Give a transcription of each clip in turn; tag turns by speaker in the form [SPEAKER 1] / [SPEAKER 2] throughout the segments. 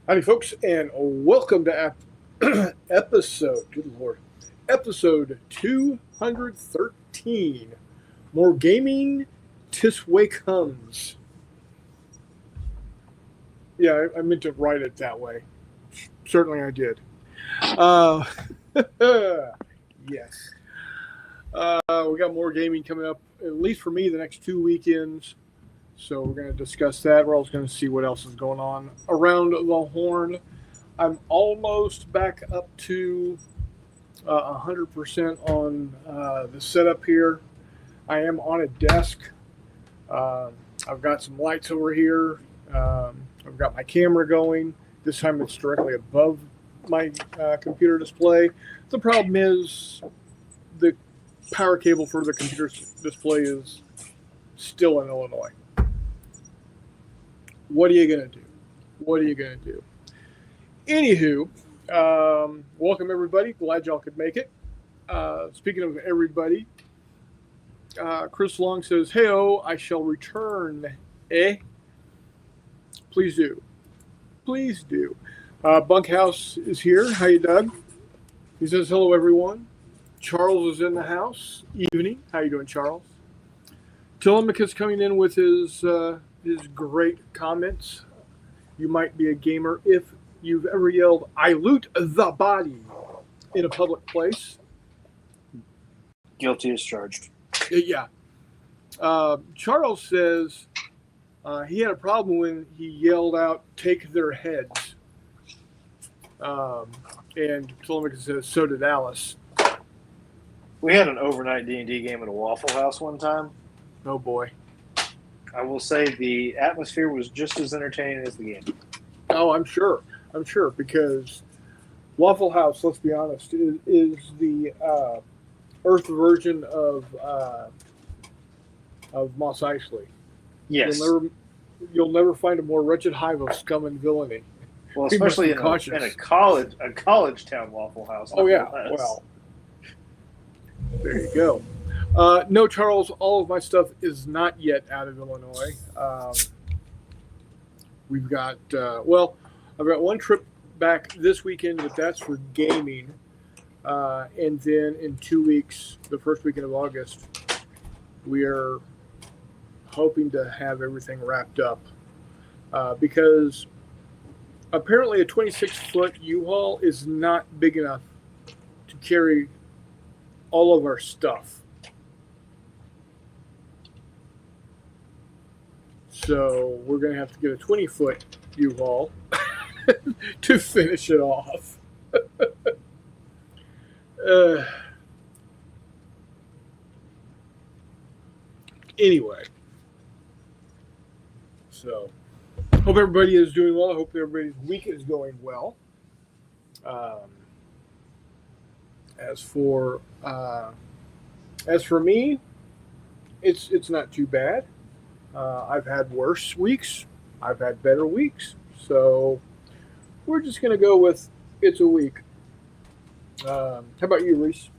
[SPEAKER 1] Howdy, folks, and welcome to episode, good lord, episode 213. More gaming, tis way comes. Yeah, I meant to write it that way. Certainly I did. Uh, yes. We got more gaming coming up, at least for me, the next 2 weekends. So we're going to discuss that. We're also going to see what else is going on around the horn. I'm almost back up to 100% on the setup here. I am on a desk. Um, I've got some lights over here. I've got my camera going. This time it's directly above my computer display. The problem is the power cable for the computer display is still in Illinois. What are you going to do? What are you going to do? Anywho, welcome everybody. Glad y'all could make it. Speaking of everybody, Chris Long says, "Heyo, I shall return." Please do. Please do. Bunkhouse is here. How you, Doug? He says, "Hello, everyone." Charles is in the house. Evening. How you doing, Charles? Telemachus coming in with his great comments. You might be a gamer if you've ever yelled, "I loot the body" in a public place.
[SPEAKER 2] Guilty as charged.
[SPEAKER 1] Yeah. Charles says he had a problem when he yelled out, "Take their heads." And Telemachus says, so did Alice.
[SPEAKER 2] We had an overnight D&D game at a Waffle House one time.
[SPEAKER 1] Oh, boy.
[SPEAKER 2] I will say the atmosphere was just as entertaining as the game.
[SPEAKER 1] Oh, I'm sure. Because Waffle House, let's be honest, is the Earth version of Mos Eisley.
[SPEAKER 2] Yes.
[SPEAKER 1] You'll never find a more wretched hive of scum and villainy.
[SPEAKER 2] Well, especially in a college town Waffle House.
[SPEAKER 1] Oh, yeah. Well, there you go. No, Charles, all of my stuff is not yet out of Illinois. We've got, I've got one trip back this weekend, but that's for gaming. And then in 2 weeks, the first weekend of August, we are hoping to have everything wrapped up. Because apparently a 26-foot U-Haul is not big enough to carry all of our stuff. So we're going to have to get a 20-foot U-Haul to finish it off. Anyway, so hope everybody is doing well. I hope everybody's week is going well. As for me, it's not too bad. I've had worse weeks. I've had better weeks. So we're just going to go with it's a week. How about you, Reese?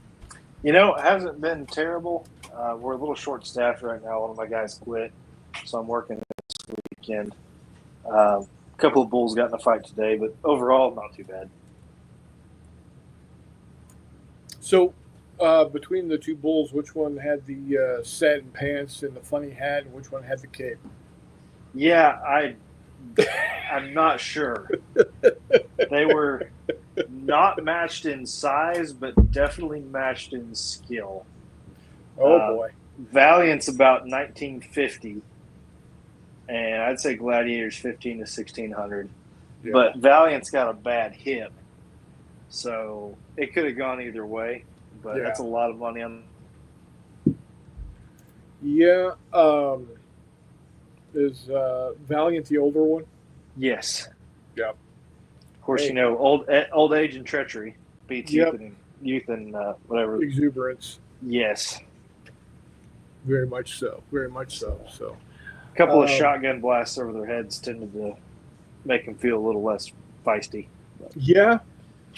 [SPEAKER 2] It hasn't been terrible. We're a little short-staffed right now. One of my guys quit, so I'm working this weekend. A couple of bulls got in a fight today, but overall, not too bad.
[SPEAKER 1] So between the two bulls, which one had the satin pants and the funny hat, and which one had the cape?
[SPEAKER 2] Yeah, I'm not sure. They were not matched in size, but definitely matched in skill.
[SPEAKER 1] Oh, boy.
[SPEAKER 2] Valiant's about 1950, and I'd say Gladiator's 15 to 1600. Yeah. But Valiant's got a bad hip, so it could have gone either way, but that's a lot of money on.
[SPEAKER 1] Yeah. Is Valiant the older one?
[SPEAKER 2] Yes.
[SPEAKER 1] Yeah.
[SPEAKER 2] Of course, old age and treachery beats youth and whatever.
[SPEAKER 1] Exuberance.
[SPEAKER 2] Yes.
[SPEAKER 1] Very much so. Very much so. So,
[SPEAKER 2] a couple of shotgun blasts over their heads tended to make them feel a little less feisty.
[SPEAKER 1] Yeah.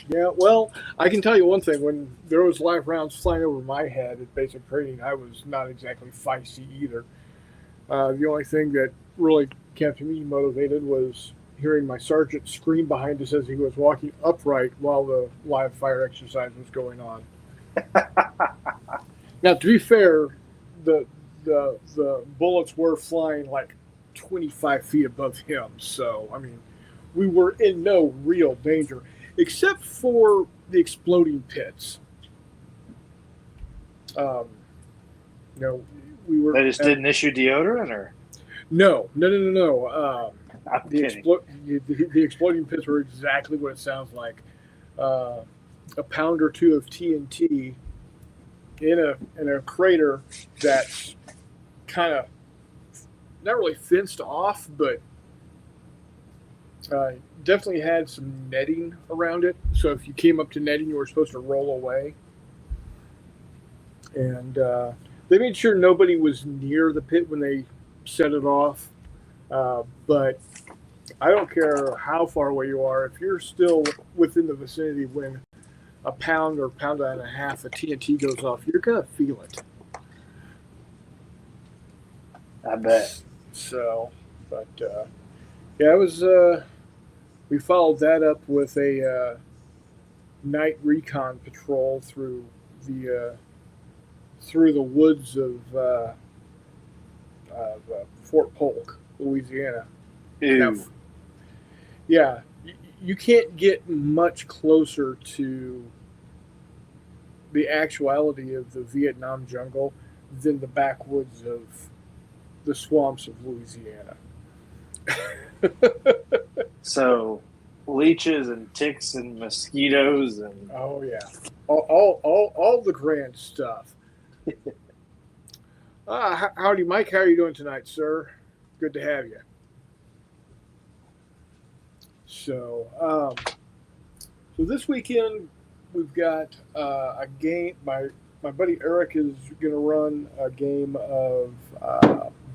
[SPEAKER 1] Well, I can tell you one thing. When there was live rounds flying over my head at basic training, I was not exactly feisty either. The only thing that really kept me motivated was hearing my sergeant scream behind us as he was walking upright while the live fire exercise was going on. Now, to be fair, the bullets were flying like 25 feet above him. So, I mean, we were in no real danger, except for the exploding pits. We were.
[SPEAKER 2] They just didn't issue deodorant, or
[SPEAKER 1] No.
[SPEAKER 2] I'm
[SPEAKER 1] The,
[SPEAKER 2] kidding.
[SPEAKER 1] the exploding pits were exactly what it sounds like. A pound or two of TNT in a crater that's kind of not really fenced off, but definitely had some netting around it. So if you came up to netting, you were supposed to roll away. And they made sure nobody was near the pit when they set it off. But I don't care how far away you are. If you're still within the vicinity when a pound or pound and a half of TNT goes off, you're going to feel it.
[SPEAKER 2] I bet.
[SPEAKER 1] So, but yeah, it was. We followed that up with a night recon patrol through the woods of Fort Polk, Louisiana. Now,
[SPEAKER 2] Ew.
[SPEAKER 1] yeah, you can't get much closer to the actuality of the Vietnam jungle than the backwoods of the swamps of Louisiana.
[SPEAKER 2] So, leeches and ticks and mosquitoes and
[SPEAKER 1] Oh yeah, all the grand stuff. Howdy, Mike. How are you doing tonight, sir? Good to have you. So this weekend we've got a game. My buddy Eric is going to run a game of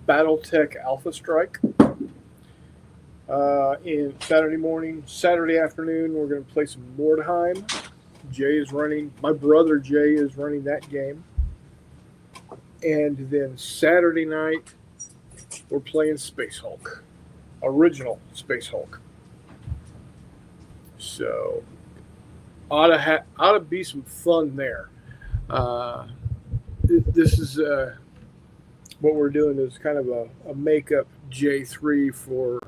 [SPEAKER 1] BattleTech Alpha Strike. In Saturday morning, Saturday afternoon, we're going to play some Mordheim. My brother Jay is running that game. And then Saturday night, we're playing Space Hulk. Original Space Hulk. So, ought to be some fun there. This is what we're doing is kind of a makeup J3 for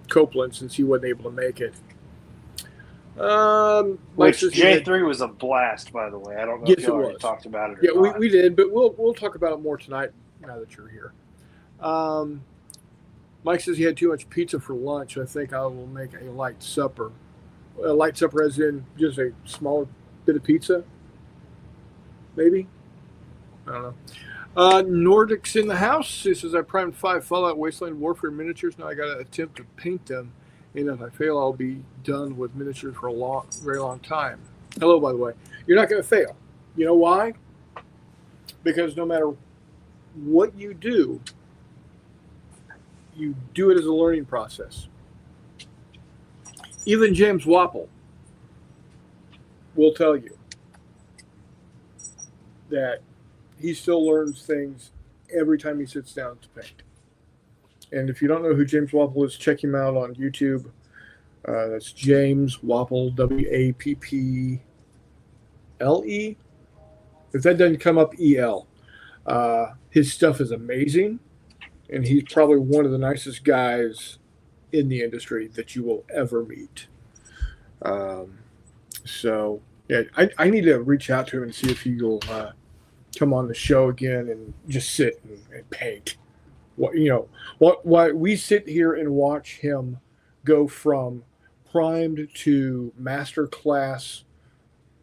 [SPEAKER 1] Copeland since he wasn't able to make it.
[SPEAKER 2] which J3 was a blast, by the way. I don't know
[SPEAKER 1] Yes,
[SPEAKER 2] if you
[SPEAKER 1] it
[SPEAKER 2] already
[SPEAKER 1] was.
[SPEAKER 2] talked about it.
[SPEAKER 1] Yeah,
[SPEAKER 2] Or not.
[SPEAKER 1] we did, but we'll talk about it more tonight now that you're here. Mike says he had too much pizza for lunch. I think I will make a light supper. A light supper as in just a smaller bit of pizza, maybe? I don't know. Nordic's in the house. He says, I primed 5 Fallout Wasteland Warfare miniatures. Now I got to attempt to paint them. And if I fail, I'll be done with miniatures for a very long time. Hello, by the way. You're not going to fail. You know why? Because no matter what you do it as a learning process. Even James Wapple will tell you that he still learns things every time he sits down to paint. And if you don't know who James Wapple is, check him out on YouTube. That's James Wapple, Wapple. If that doesn't come up, EL. His stuff is amazing, and he's probably one of the nicest guys in the industry that you will ever meet. So, yeah, I need to reach out to him and see if he'll come on the show again and just sit and paint. Why we sit here and watch him go from primed to master class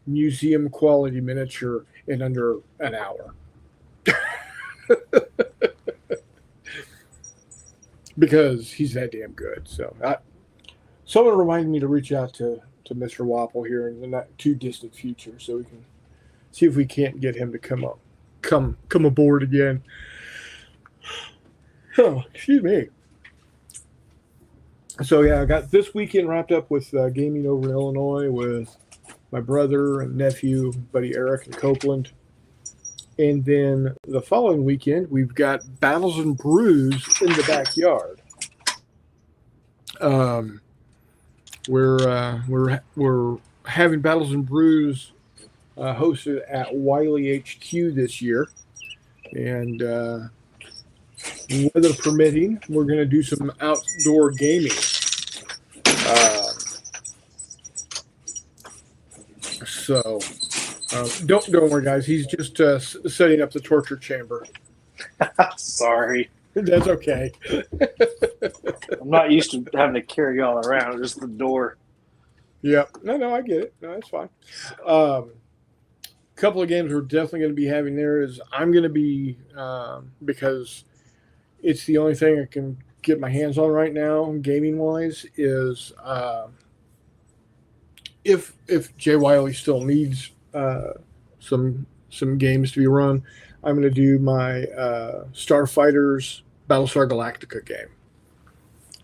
[SPEAKER 1] museum quality miniature in under an hour. Because he's that damn good. So someone reminded me to reach out to Mr. Wapple here in the not too distant future so we can see if we can't get him to come aboard again. Oh, excuse me. So yeah, I got this weekend wrapped up with gaming over in Illinois with my brother and nephew, buddy Eric in Copeland. And then the following weekend, we've got Battles and Brews in the backyard. Um, we're having Battles and Brews hosted at Wiley HQ this year, and weather permitting, we're going to do some outdoor gaming. So don't worry, guys. He's just setting up the torture chamber.
[SPEAKER 2] Sorry.
[SPEAKER 1] That's okay.
[SPEAKER 2] I'm not used to having to carry y'all around, just the door.
[SPEAKER 1] Yep. No, I get it. No, that's fine. Couple of games we're definitely going to be having there is I'm going to be because it's the only thing I can get my hands on right now, gaming wise, is if Jay Wiley still needs some games to be run, I'm going to do my Starfighters Battlestar Galactica game.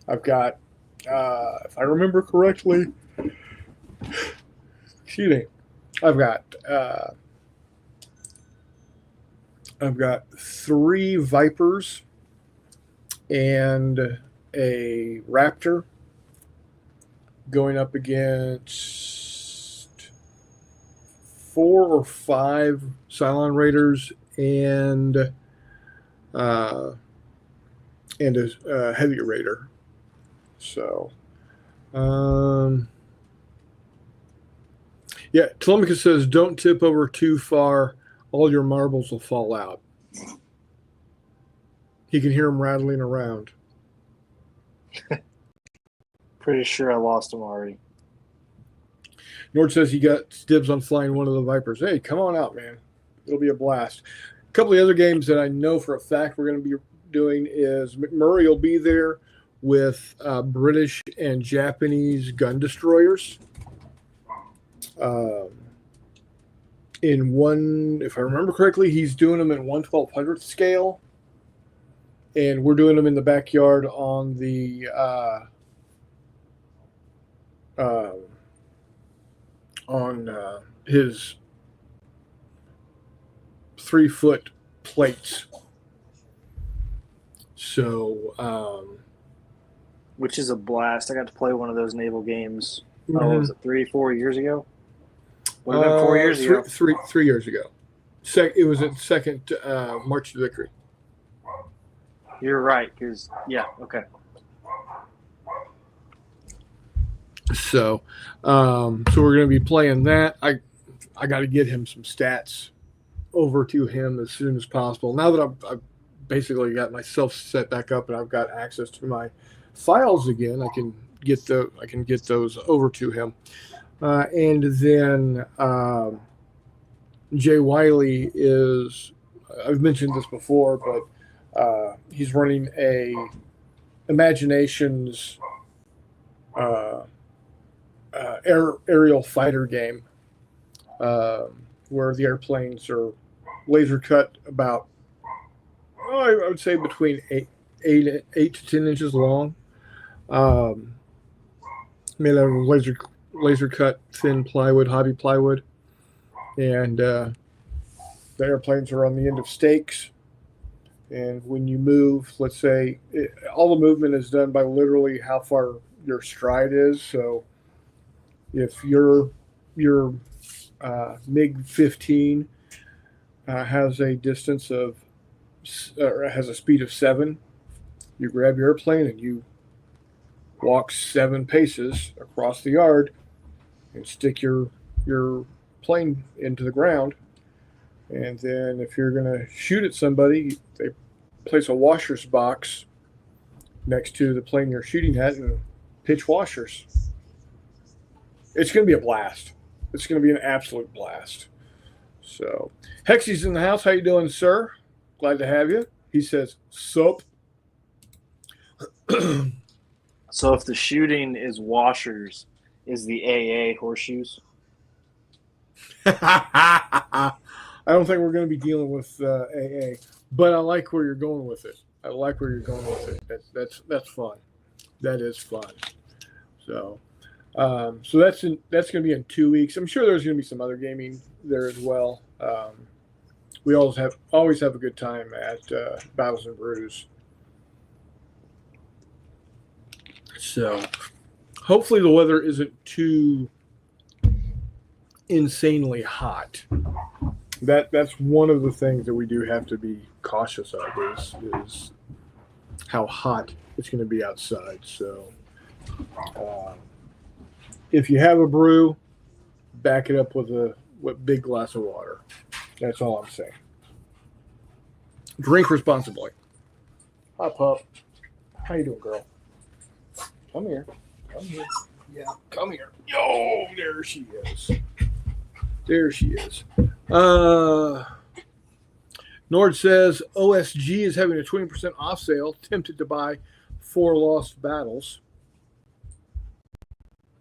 [SPEAKER 1] I've got, if I remember correctly, excuse me, I've got 3 Vipers and a Raptor going up against 4 or 5 Cylon Raiders and a Heavy Raider. So, yeah, Telemachus says, don't tip over too far. All your marbles will fall out. He can hear them rattling around.
[SPEAKER 2] Pretty sure I lost him already.
[SPEAKER 1] Nord says he got dibs on flying one of the Vipers. Hey, come on out, man. It'll be a blast. A couple of other games that I know for a fact we're going to be doing is McMurray will be there with British and Japanese gun destroyers. In one, if I remember correctly, he's doing them in 1/1200th scale, and we're doing them in the backyard on the his 3-foot plates. So,
[SPEAKER 2] which is a blast. I got to play one of those naval games. Oh, was it 3-4 years ago? Would have been 4 years ago.
[SPEAKER 1] 3 years ago. It was at second March to Victory.
[SPEAKER 2] You're right, because okay.
[SPEAKER 1] So we're going to be playing that. I got to get him some stats over to him as soon as possible. Now that I've basically got myself set back up and I've got access to my files again, I can get those over to him. And then Jay Wiley is, I've mentioned this before, but he's running a Imaginations aerial fighter game where the airplanes are laser cut about, I would say between 8 to 10 inches long. Made out of laser cut thin plywood, hobby plywood, and the airplanes are on the end of stakes. And when you move, let's say all the movement is done by literally how far your stride is. So if your MiG-15 has a distance of has a speed of 7, you grab your airplane and you walk 7 paces across the yard and stick your plane into the ground. And then if you're going to shoot at somebody, they place a washers box next to the plane you're shooting at and pitch washers. It's going to be a blast. It's going to be an absolute blast. So, Hexy's in the house. How you doing, sir? Glad to have you. He says, sup.
[SPEAKER 2] So if the shooting is washers, is the AA horseshoes?
[SPEAKER 1] I don't think we're going to be dealing with AA, but I like where you're going with it. That's fun. That is fun. So that's going to be in 2 weeks. I'm sure there's going to be some other gaming there as well. We always have a good time at Battles and Brews. So hopefully the weather isn't too insanely hot. That's one of the things that we do have to be cautious of is how hot it's going to be outside. So if you have a brew, back it up with a big glass of water. That's all I'm saying. Drink responsibly. Hi, pup. How you doing, girl? Come here. Come here. Yeah, come here. Yo, there she is. There she is. Nord says OSG is having a 20% off sale. Tempted to buy 4 Lost Battles.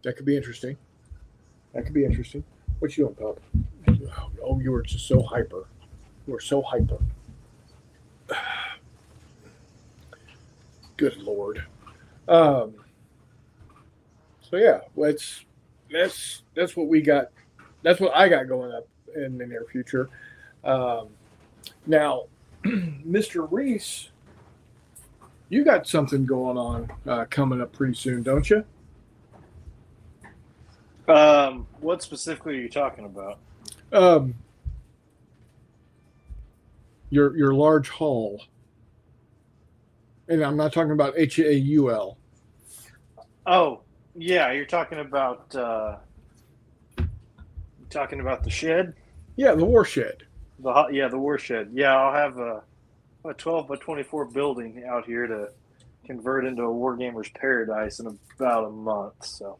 [SPEAKER 1] That could be interesting. That could be interesting. What you doing, pup? Oh, you were just so hyper. You were so hyper. Good Lord. So yeah, that's what we got. That's what I got going up in the near future. Now, Mr. Reese, you got something going on coming up pretty soon, don't you?
[SPEAKER 2] What specifically are you talking about?
[SPEAKER 1] Your large haul, and I'm not talking about HAUL.
[SPEAKER 2] Oh, yeah, you're talking about the shed.
[SPEAKER 1] Yeah, the war shed.
[SPEAKER 2] The war shed. Yeah, I'll have a 12 by 24 building out here to convert into a Wargamer's paradise in about a month. So,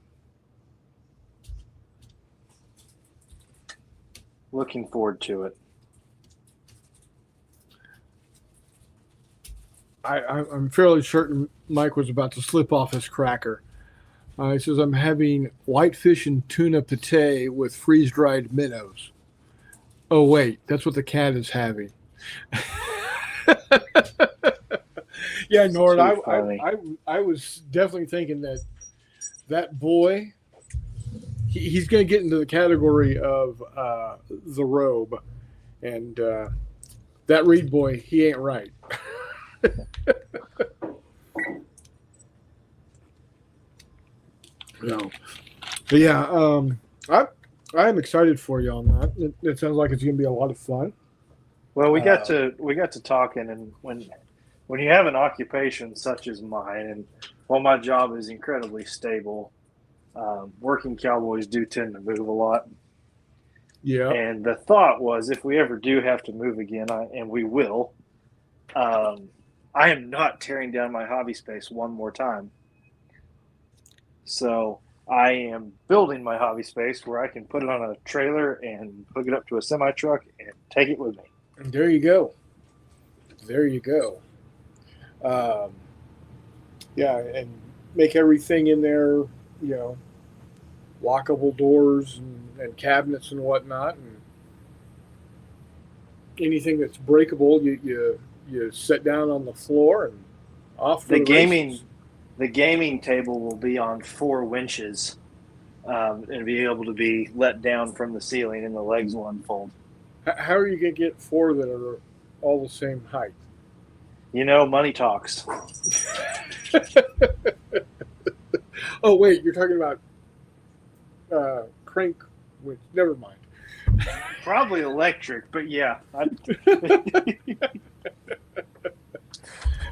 [SPEAKER 2] looking forward to it.
[SPEAKER 1] I'm fairly certain Mike was about to slip off his cracker. He says, I'm having whitefish and tuna pate with freeze-dried minnows. Oh, wait, that's what the cat is having. Yeah, Nord, I was definitely thinking that boy, he's going to get into the category of the robe. And that Reed boy, he ain't right. No. But yeah, I'm excited for you on that. It sounds like it's going to be a lot of fun.
[SPEAKER 2] Well, we got to talking, and when you have an occupation such as mine, and while my job is incredibly stable, working cowboys do tend to move a lot.
[SPEAKER 1] Yeah.
[SPEAKER 2] And the thought was, if we ever do have to move again, and we will, I am not tearing down my hobby space one more time. So I am building my hobby space where I can put it on a trailer and hook it up to a semi-truck and take it with me.
[SPEAKER 1] And there you go. There you go. Yeah, and make everything in there, lockable doors and cabinets and whatnot. And anything that's breakable, you sit down on the floor and off for the races.
[SPEAKER 2] The gaming table will be on 4 winches and be able to be let down from the ceiling, and the legs will unfold.
[SPEAKER 1] How are you going to get 4 that are all the same height?
[SPEAKER 2] Money talks.
[SPEAKER 1] Oh, wait, you're talking about crank winch. Never mind.
[SPEAKER 2] Probably electric, but yeah.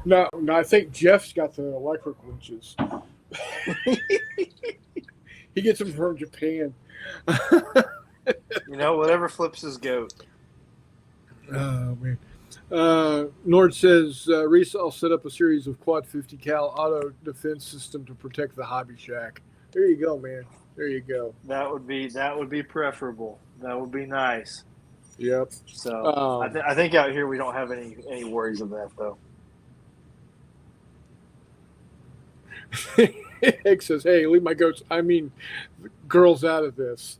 [SPEAKER 1] No, I think Jeff's got the electric winches. He gets them from Japan.
[SPEAKER 2] Whatever flips his goat.
[SPEAKER 1] Oh, man. Nord says, Reese, I'll set up a series of quad 50 cal auto defense system to protect the hobby shack. There you go, man. There you go.
[SPEAKER 2] That would be preferable. That would be nice.
[SPEAKER 1] Yep.
[SPEAKER 2] So I think out here we don't have any worries of that, though.
[SPEAKER 1] Hick says, hey, leave my girls out of this.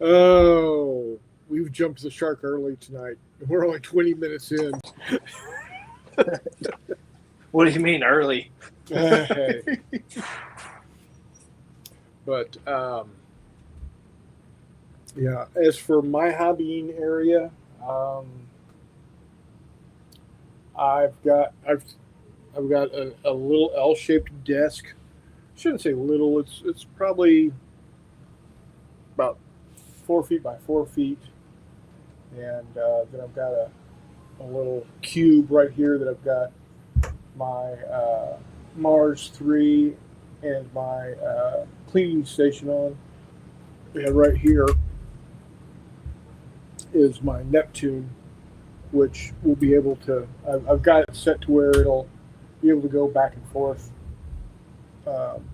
[SPEAKER 1] Oh, we've jumped the shark early tonight. We're only 20 minutes in.
[SPEAKER 2] What do you mean early?
[SPEAKER 1] Hey. But, yeah, as for my hobbying area, I've got a little L-shaped desk. Shouldn't say little. It's probably about 4 feet by 4 feet, and then I've got a little cube right here that I've got my Mars 3 and my cleaning station on. And right here is my Neptune, which will be able to. I've got it set to where it'll be able to go back and forth um,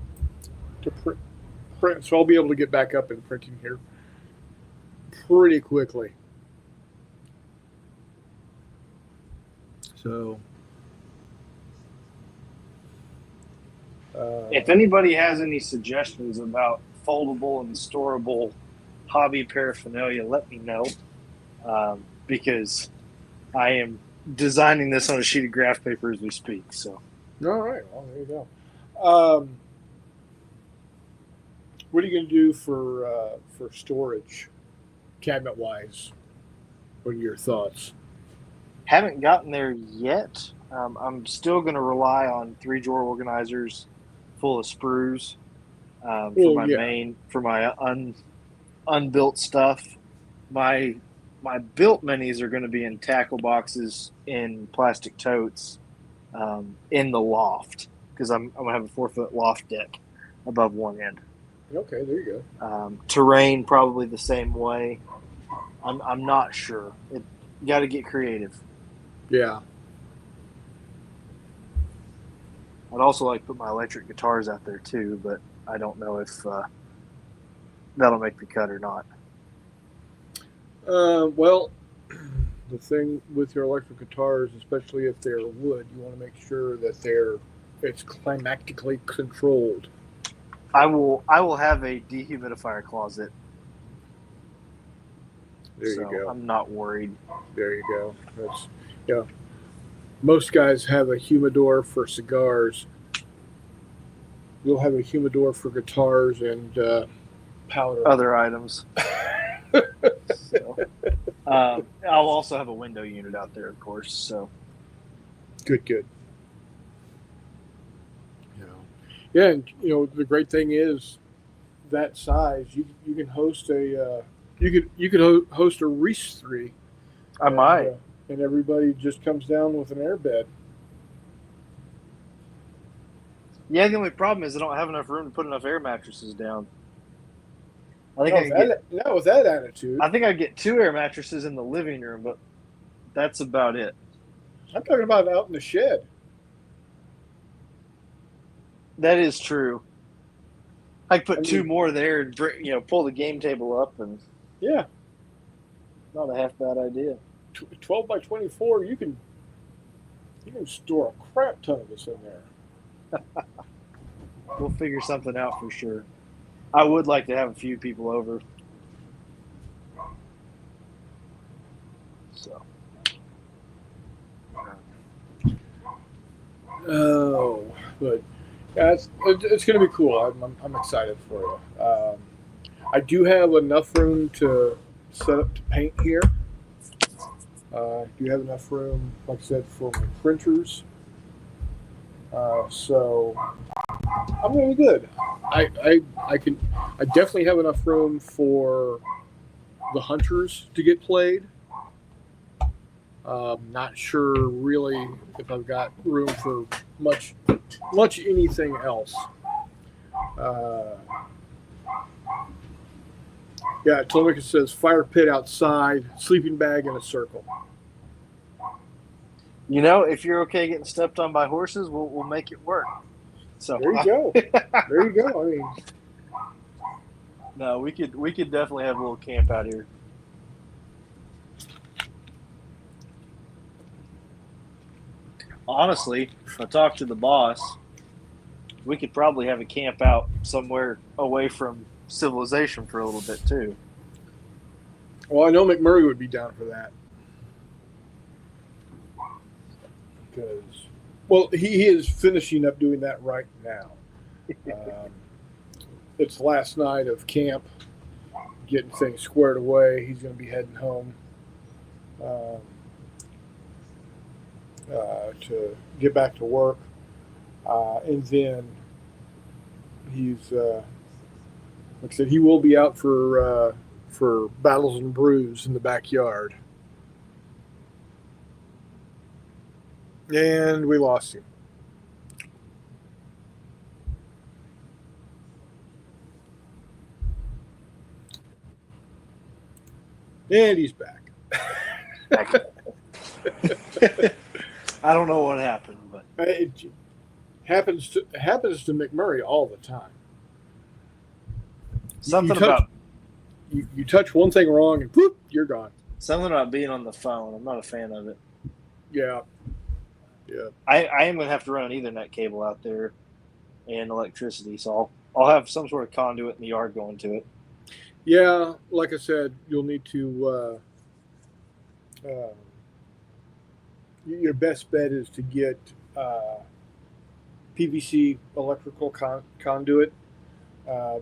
[SPEAKER 1] to print. So I'll be able to get back up and printing here pretty quickly. So,
[SPEAKER 2] If anybody has any suggestions about foldable and storable hobby paraphernalia, let me know, because I am designing this on a sheet of graph paper as we speak. So,
[SPEAKER 1] all right, well there you go. What are you going to do for storage, cabinet wise? What are your thoughts?
[SPEAKER 2] haven't gotten there yet. I'm still going to rely on 3-drawer organizers full of sprues for my main, for my unbuilt stuff. My built minis are going to be in tackle boxes in plastic totes in the loft, because I'm going to have a 4-foot loft deck above one end.
[SPEAKER 1] Okay, there you
[SPEAKER 2] go. Terrain probably the same way. I'm not sure. You got to get creative.
[SPEAKER 1] Yeah.
[SPEAKER 2] I'd also like to put my electric guitars out there too, but I don't know if that'll make the cut or not.
[SPEAKER 1] Well, the thing with your electric guitars, especially if they're wood, you want to make sure that it's climatically controlled.
[SPEAKER 2] I will have a dehumidifier closet.
[SPEAKER 1] There you go.
[SPEAKER 2] I'm not worried.
[SPEAKER 1] There you go. That's most guys have a humidor for cigars. You'll have a humidor for guitars and powder.
[SPEAKER 2] Other items. I'll also have a window unit out there, of course. So
[SPEAKER 1] good. Yeah, and the great thing is that size. You can host a you could host a Reese 3.
[SPEAKER 2] I might.
[SPEAKER 1] And everybody just comes down with an airbed.
[SPEAKER 2] Yeah, the only problem is I don't have enough room to put enough air mattresses down.
[SPEAKER 1] Not with that attitude.
[SPEAKER 2] I think I'd get 2 air mattresses in the living room, but that's about it.
[SPEAKER 1] I'm talking about out in the shed.
[SPEAKER 2] That is true. I could put 2 more there and pull the game table up, and
[SPEAKER 1] yeah,
[SPEAKER 2] not a half bad idea.
[SPEAKER 1] 12 by 24, you can store a crap ton of this in there.
[SPEAKER 2] We'll figure something out for sure. I would like to have a few people over. So.
[SPEAKER 1] Oh, but yeah, it's going to be cool. I'm excited for you. I do have enough room to set up to paint here. Do have enough room, like I said, for my printers. So I'm going to be good. I definitely have enough room for the hunters to get played. Not sure really if I've got room for much anything else. Yeah, Tomica says fire pit outside, sleeping bag in a circle.
[SPEAKER 2] If you're okay getting stepped on by horses, we'll make it work. So
[SPEAKER 1] there you go. There you go. I mean,
[SPEAKER 2] no, we could definitely have a little camp out here. Honestly, if I talk to the boss, we could probably have a camp out somewhere away from civilization for a little bit too.
[SPEAKER 1] Well, I know McMurray would be down for that. Because, well, he is finishing up doing that right now. It's last night of camp, getting things squared away. He's going to be heading home. to get back to work, and then he's like I said, he will be out for battles and brews in the backyard. And we lost him. And he's back.
[SPEAKER 2] I don't know what happened, but
[SPEAKER 1] It happens to McMurray all the time.
[SPEAKER 2] something
[SPEAKER 1] you touch,
[SPEAKER 2] about
[SPEAKER 1] you touch one thing wrong and whoop, you're gone.
[SPEAKER 2] something about being on the phone. I'm not a fan of it.
[SPEAKER 1] Yeah.
[SPEAKER 2] I am gonna have to run an Ethernet cable out there and electricity, so I'll have some sort of conduit in the yard going to it.
[SPEAKER 1] Yeah, like I said, you'll need to. Your best bet is to get PVC electrical conduit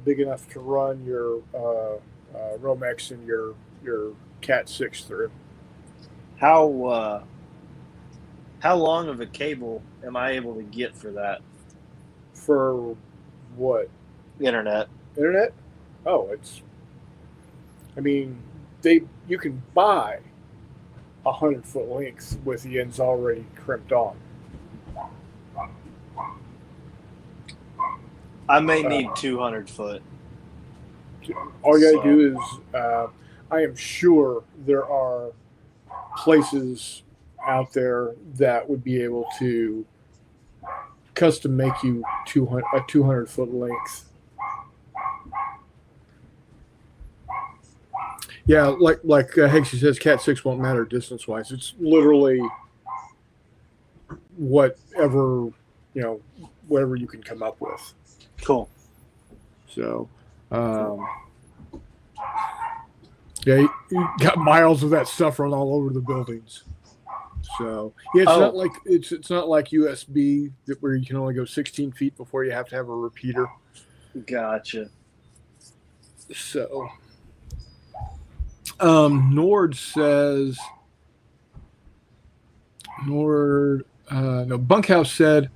[SPEAKER 1] big enough to run your Romex and your Cat 6 through.
[SPEAKER 2] How long of a cable am I able to get for that
[SPEAKER 1] For what?
[SPEAKER 2] internet?
[SPEAKER 1] Internet? Oh, you can buy 100-foot length with the ends already crimped on.
[SPEAKER 2] I may need 200 foot.
[SPEAKER 1] All you gotta do is, I am sure there are places out there that would be able to custom make you a 200-foot length. Yeah, like Hexy says, Cat 6 won't matter distance wise. It's literally whatever you can come up with.
[SPEAKER 2] Cool.
[SPEAKER 1] So, yeah, you got miles of that stuff run all over the buildings. So yeah, it's not like USB where you can only go 16 feet before you have to have a repeater.
[SPEAKER 2] Gotcha.
[SPEAKER 1] So, Nord says, Bunkhouse said,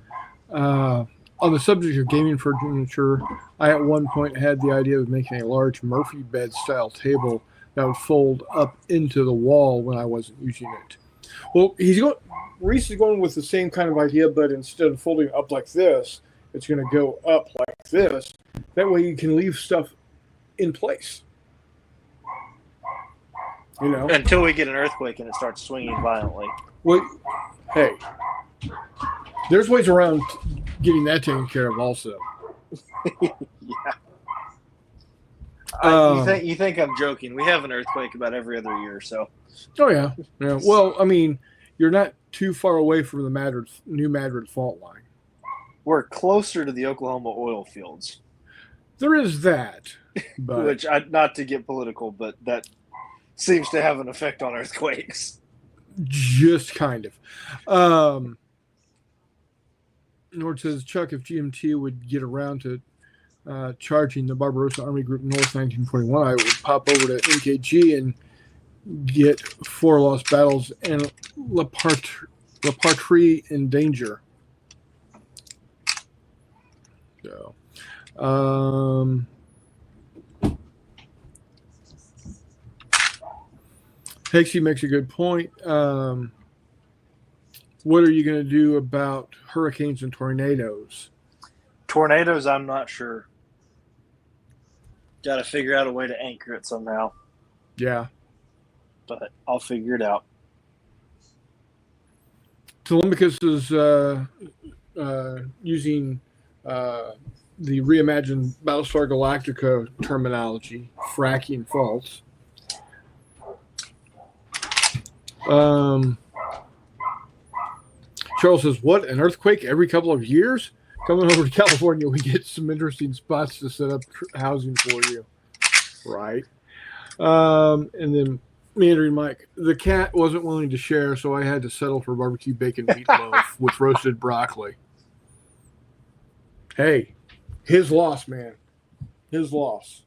[SPEAKER 1] on the subject of gaming furniture, I at one point had the idea of making a large Murphy bed style table that would fold up into the wall when I wasn't using it. Well, Reese is going with the same kind of idea, but instead of folding up like this, it's going to go up like this. That way you can leave stuff in place.
[SPEAKER 2] Until we get an earthquake and it starts swinging violently.
[SPEAKER 1] Well, hey, there's ways around getting that taken care of also.
[SPEAKER 2] Yeah. You think I'm joking? We have an earthquake about every other year, so.
[SPEAKER 1] Oh yeah. Well, I mean, you're not too far away from the New Madrid fault line.
[SPEAKER 2] We're closer to the Oklahoma oil fields.
[SPEAKER 1] There is that, but
[SPEAKER 2] which not to get political, but that seems to have an effect on earthquakes.
[SPEAKER 1] Just kind of. Nord says, Chuck, if GMT would get around to charging the Barbarossa Army Group North 1941, I would pop over to NKG and get 4 lost battles and La Patrie in danger. So, Hexy makes a good point. What are you going to do about hurricanes and tornadoes?
[SPEAKER 2] Tornadoes, I'm not sure. Got to figure out a way to anchor it somehow.
[SPEAKER 1] Yeah.
[SPEAKER 2] But I'll figure it out.
[SPEAKER 1] Telemachus is using the reimagined Battlestar Galactica terminology, fracking faults. Charles says, what, an earthquake every couple of years? Coming over to California, we get some interesting spots to set up housing for you. Right. And then Meandering Mike, the cat wasn't willing to share, so I had to settle for barbecue bacon meatloaf with roasted broccoli. Hey, his loss, man. His loss.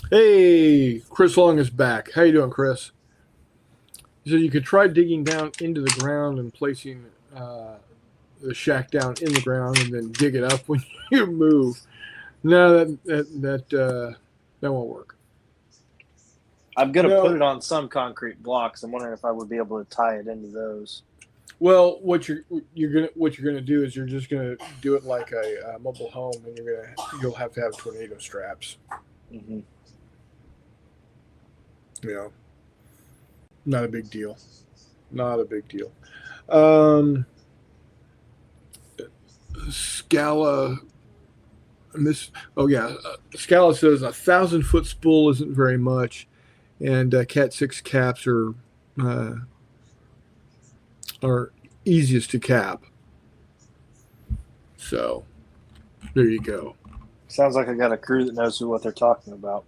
[SPEAKER 1] Hey, Chris Long is back. How you doing, Chris? He said you could try digging down into the ground and placing the shack down in the ground and then dig it up when you move. No, that won't work.
[SPEAKER 2] I'm gonna
[SPEAKER 1] No.
[SPEAKER 2] put it on some concrete blocks. I'm wondering if I would be able to tie it into those.
[SPEAKER 1] Well, what you're gonna do is you're just gonna do it like a mobile home, and you'll have to have tornado straps.
[SPEAKER 2] Mm-hmm.
[SPEAKER 1] You know, not a big deal. Not a big deal. Um, Scala. Scala says 1,000-foot spool isn't very much, and Cat 6 caps are easiest to cap. So there you go.
[SPEAKER 2] Sounds like I got a crew that knows what they're talking about.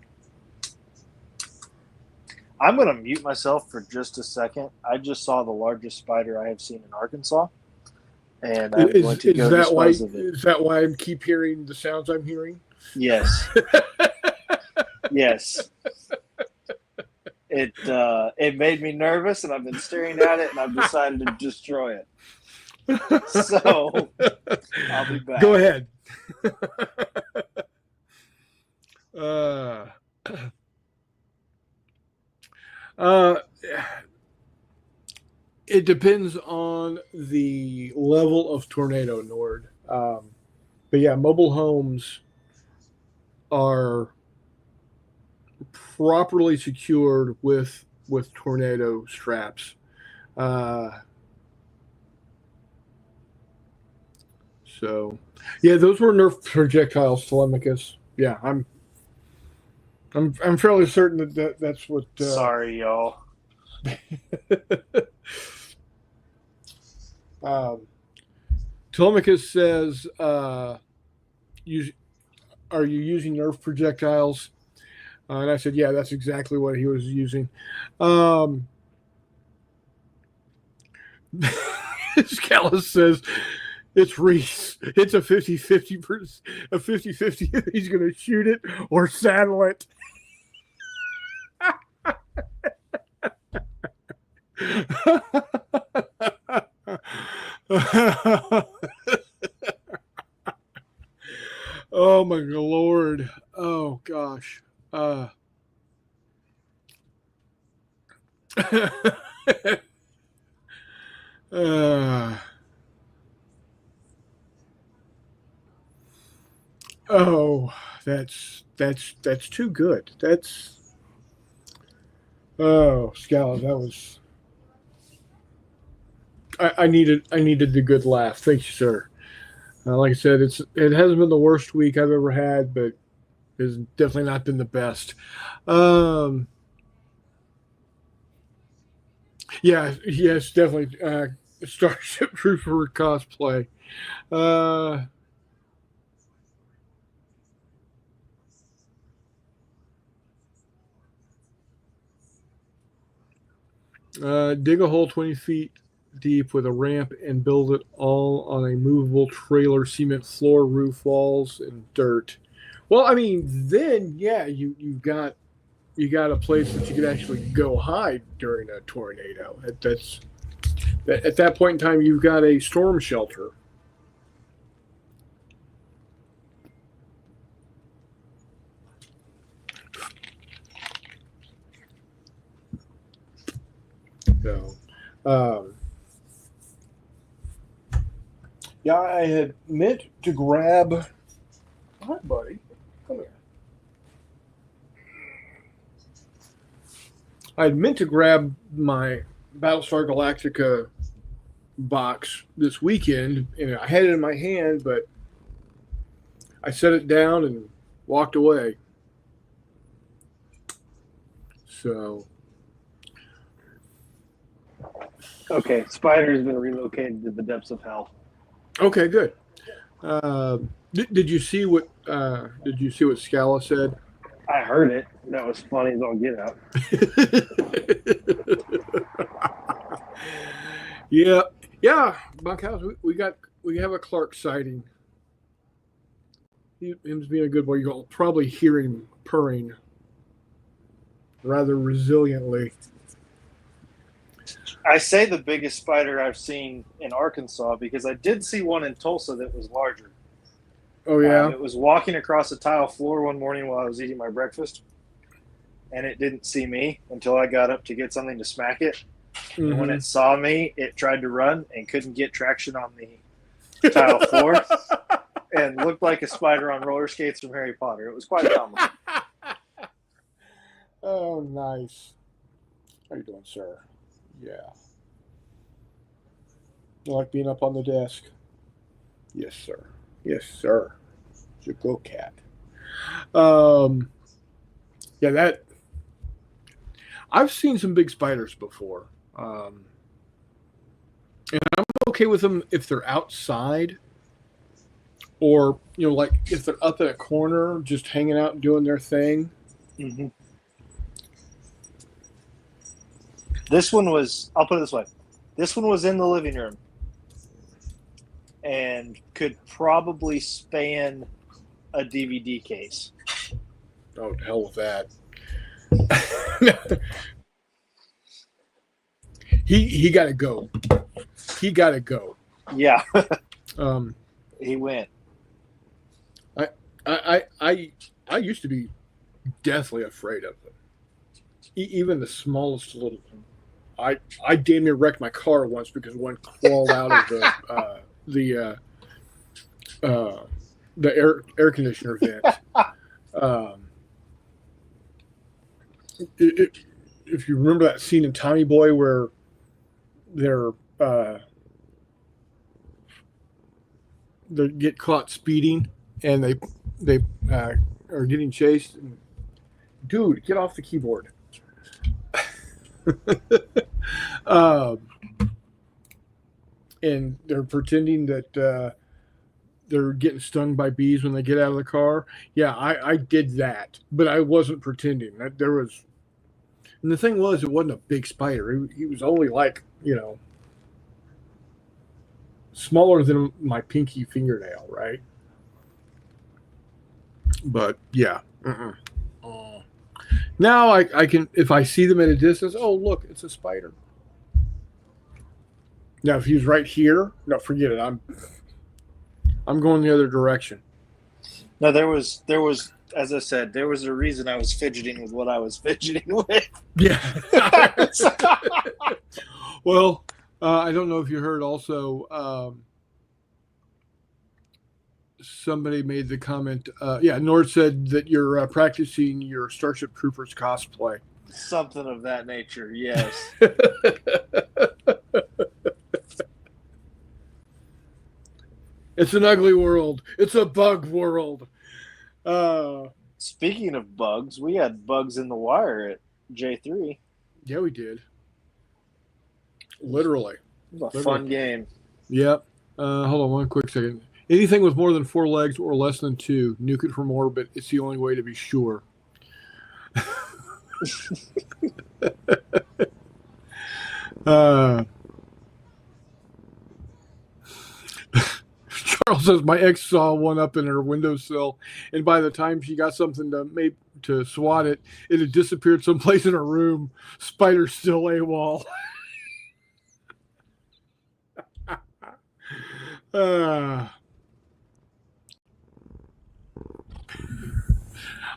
[SPEAKER 2] I'm going to mute myself for just a second. I just saw the largest spider I have seen in Arkansas, and I'm going to go dispose of it.
[SPEAKER 1] Is that why I keep hearing the sounds I'm hearing?
[SPEAKER 2] Yes. Yes. It made me nervous, and I've been staring at it, and I've decided to destroy it. So I'll be back.
[SPEAKER 1] Go ahead. It depends on the level of tornado, Nord. But yeah, mobile homes are properly secured with tornado straps. So, yeah, those were Nerf projectiles, Telemachus. Yeah, I'm fairly certain that's what.
[SPEAKER 2] Sorry, y'all.
[SPEAKER 1] Telemachus says, "Are you using Nerf projectiles?" And I said, "Yeah, that's exactly what he was using." Scalus says, "It's Reese. It's a 50-50 if he's going to shoot it or saddle it." Oh my Lord. Oh gosh. Oh, that's too good. Scala, that was. I needed the good laugh. Thank you, sir. Like I said, it hasn't been the worst week I've ever had, but it's definitely not been the best. Yeah, yes, definitely. Starship Trooper cosplay. Dig a hole 20 feet deep with a ramp and build it all on a movable trailer, cement floor, roof walls, and dirt. Well, I mean, then yeah, you got a place that you could actually go hide during a tornado. At that point in time, you've got a storm shelter. So, yeah, I had meant to grab. Hi, buddy. Come here. I had meant to grab my Battlestar Galactica box this weekend, and I had it in my hand, but I set it down and walked away. So.
[SPEAKER 2] Okay, Spider has been relocated to the depths of hell.
[SPEAKER 1] Okay, good. Did you see what Scala said?
[SPEAKER 2] I heard it. That was funny as all get out.
[SPEAKER 1] Yeah, Bunkhouse. We have a Clark sighting. Him's being a good boy. You'll probably hear him purring rather resiliently.
[SPEAKER 2] I say the biggest spider I've seen in Arkansas because I did see one in Tulsa that was larger.
[SPEAKER 1] Oh yeah.
[SPEAKER 2] It was walking across a tile floor one morning while I was eating my breakfast, and it didn't see me until I got up to get something to smack it.
[SPEAKER 1] Mm-hmm.
[SPEAKER 2] And when it saw me, it tried to run and couldn't get traction on the tile floor and looked like a spider on roller skates from Harry Potter. It was quite comical.
[SPEAKER 1] Oh, nice. How you doing, sir? Yeah. You like being up on the desk? Yes, sir. Yes, sir. It's a go cat. Yeah, that. I've seen some big spiders before. And I'm okay with them if they're outside or, like if they're up in a corner just hanging out and doing their thing.
[SPEAKER 2] Mm-hmm. This one was, I'll put it this way. This one was in the living room and could probably span a DVD case.
[SPEAKER 1] Oh, to hell with that. He got to go. He got to go.
[SPEAKER 2] Yeah. He went.
[SPEAKER 1] I used to be deathly afraid of them. Even the smallest little. I damn near wrecked my car once because one crawled out of the air conditioner vent. If you remember that scene in Tommy Boy where they get caught speeding and they are getting chased. Dude, get off the keyboard. And they're pretending that they're getting stung by bees when they get out of the car. Yeah, I did that, but I wasn't pretending. That there was, and the thing was, it wasn't a big spider. He was only like, smaller than my pinky fingernail, right? But yeah. Now I can, if I see them at a distance, oh look, it's a spider. Now if he's right here, no, forget it. I'm going the other direction.
[SPEAKER 2] No, there was, as I said, there was a reason I was fidgeting with what I was fidgeting with.
[SPEAKER 1] Yeah. Well, I don't know if you heard also, somebody made the comment. Nord said that you're practicing your Starship Troopers cosplay.
[SPEAKER 2] Something of that nature, yes.
[SPEAKER 1] It's an ugly world. It's a bug world.
[SPEAKER 2] Speaking of bugs, we had bugs in the wire at J3.
[SPEAKER 1] Yeah, we did. Literally.
[SPEAKER 2] It was a fun game.
[SPEAKER 1] Yep. Hold on one quick second. Anything with more than 4 legs or less than 2, nuke it from orbit. It's the only way to be sure. Charles says my ex saw one up in her windowsill, and by the time she got something to swat it, it had disappeared someplace in her room. Spider still AWOL.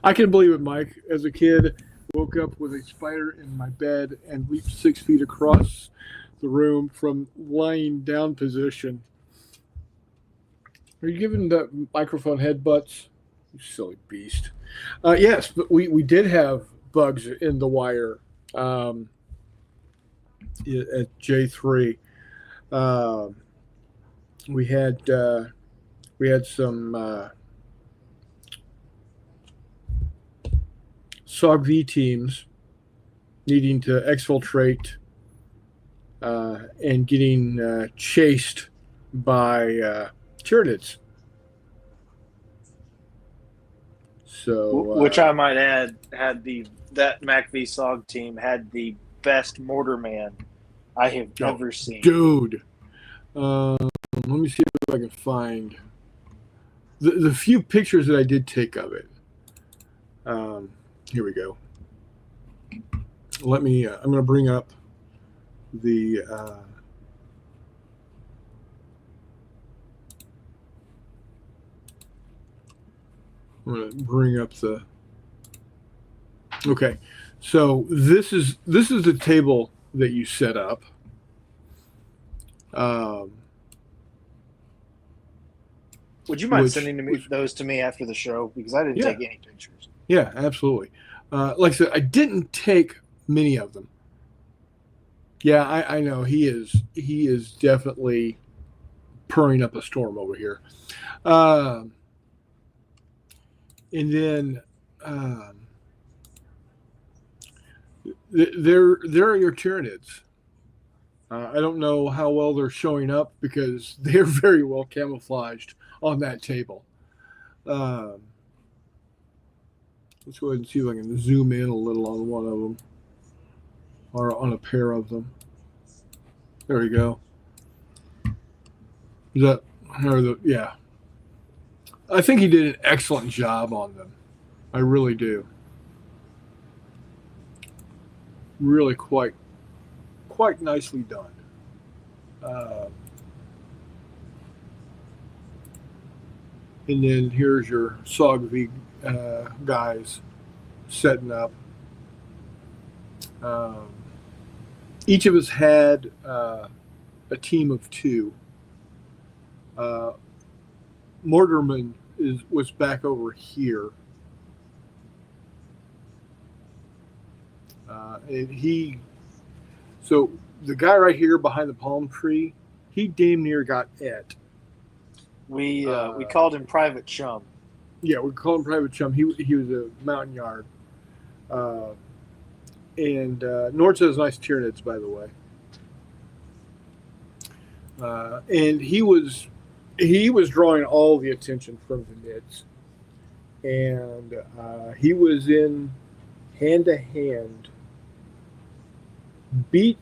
[SPEAKER 1] I can believe it, Mike. As a kid, woke up with a spider in my bed and leaped 6 feet across the room from lying down position. Are you giving the microphone headbutts? You silly beast. Yes, but we did have bugs in the wire at J3. We had some SOG-V teams needing to exfiltrate and getting chased by Tyranids. So,
[SPEAKER 2] which I might add, that MACV SOG team had the best mortarman I have ever seen.
[SPEAKER 1] Dude, let me see if I can find the few pictures that I did take of it. Here we go. let me. I'm going to bring up the. I'm going to bring up the. Okay, so this is the table that you set up.
[SPEAKER 2] Would you mind
[SPEAKER 1] which-
[SPEAKER 2] sending
[SPEAKER 1] which-
[SPEAKER 2] those to me after the show? Because I didn't
[SPEAKER 1] Yeah.
[SPEAKER 2] take any pictures.
[SPEAKER 1] Yeah, absolutely. Like I said, I didn't take many of them. Yeah, I know he is definitely purring up a storm over here. And then there are your Tyranids. I don't know how well they're showing up because they're very well camouflaged on that table. Let's go ahead and see if I can zoom in a little on one of them or on a pair of them. There we go. Is that, yeah. I think he did an excellent job on them. I really do. Really quite nicely done. And then here's your Sogv guys setting up. Each of us had a team of 2. Mortarman was back over here. And so the guy right here behind the palm tree, he damn near got it.
[SPEAKER 2] We called him Private Chum.
[SPEAKER 1] Yeah, we call him Private Chum. He was a mountain yard. And Nord has nice Tyranids, by the way. And he was drawing all the attention from the Nids. And he was in hand-to-hand, beat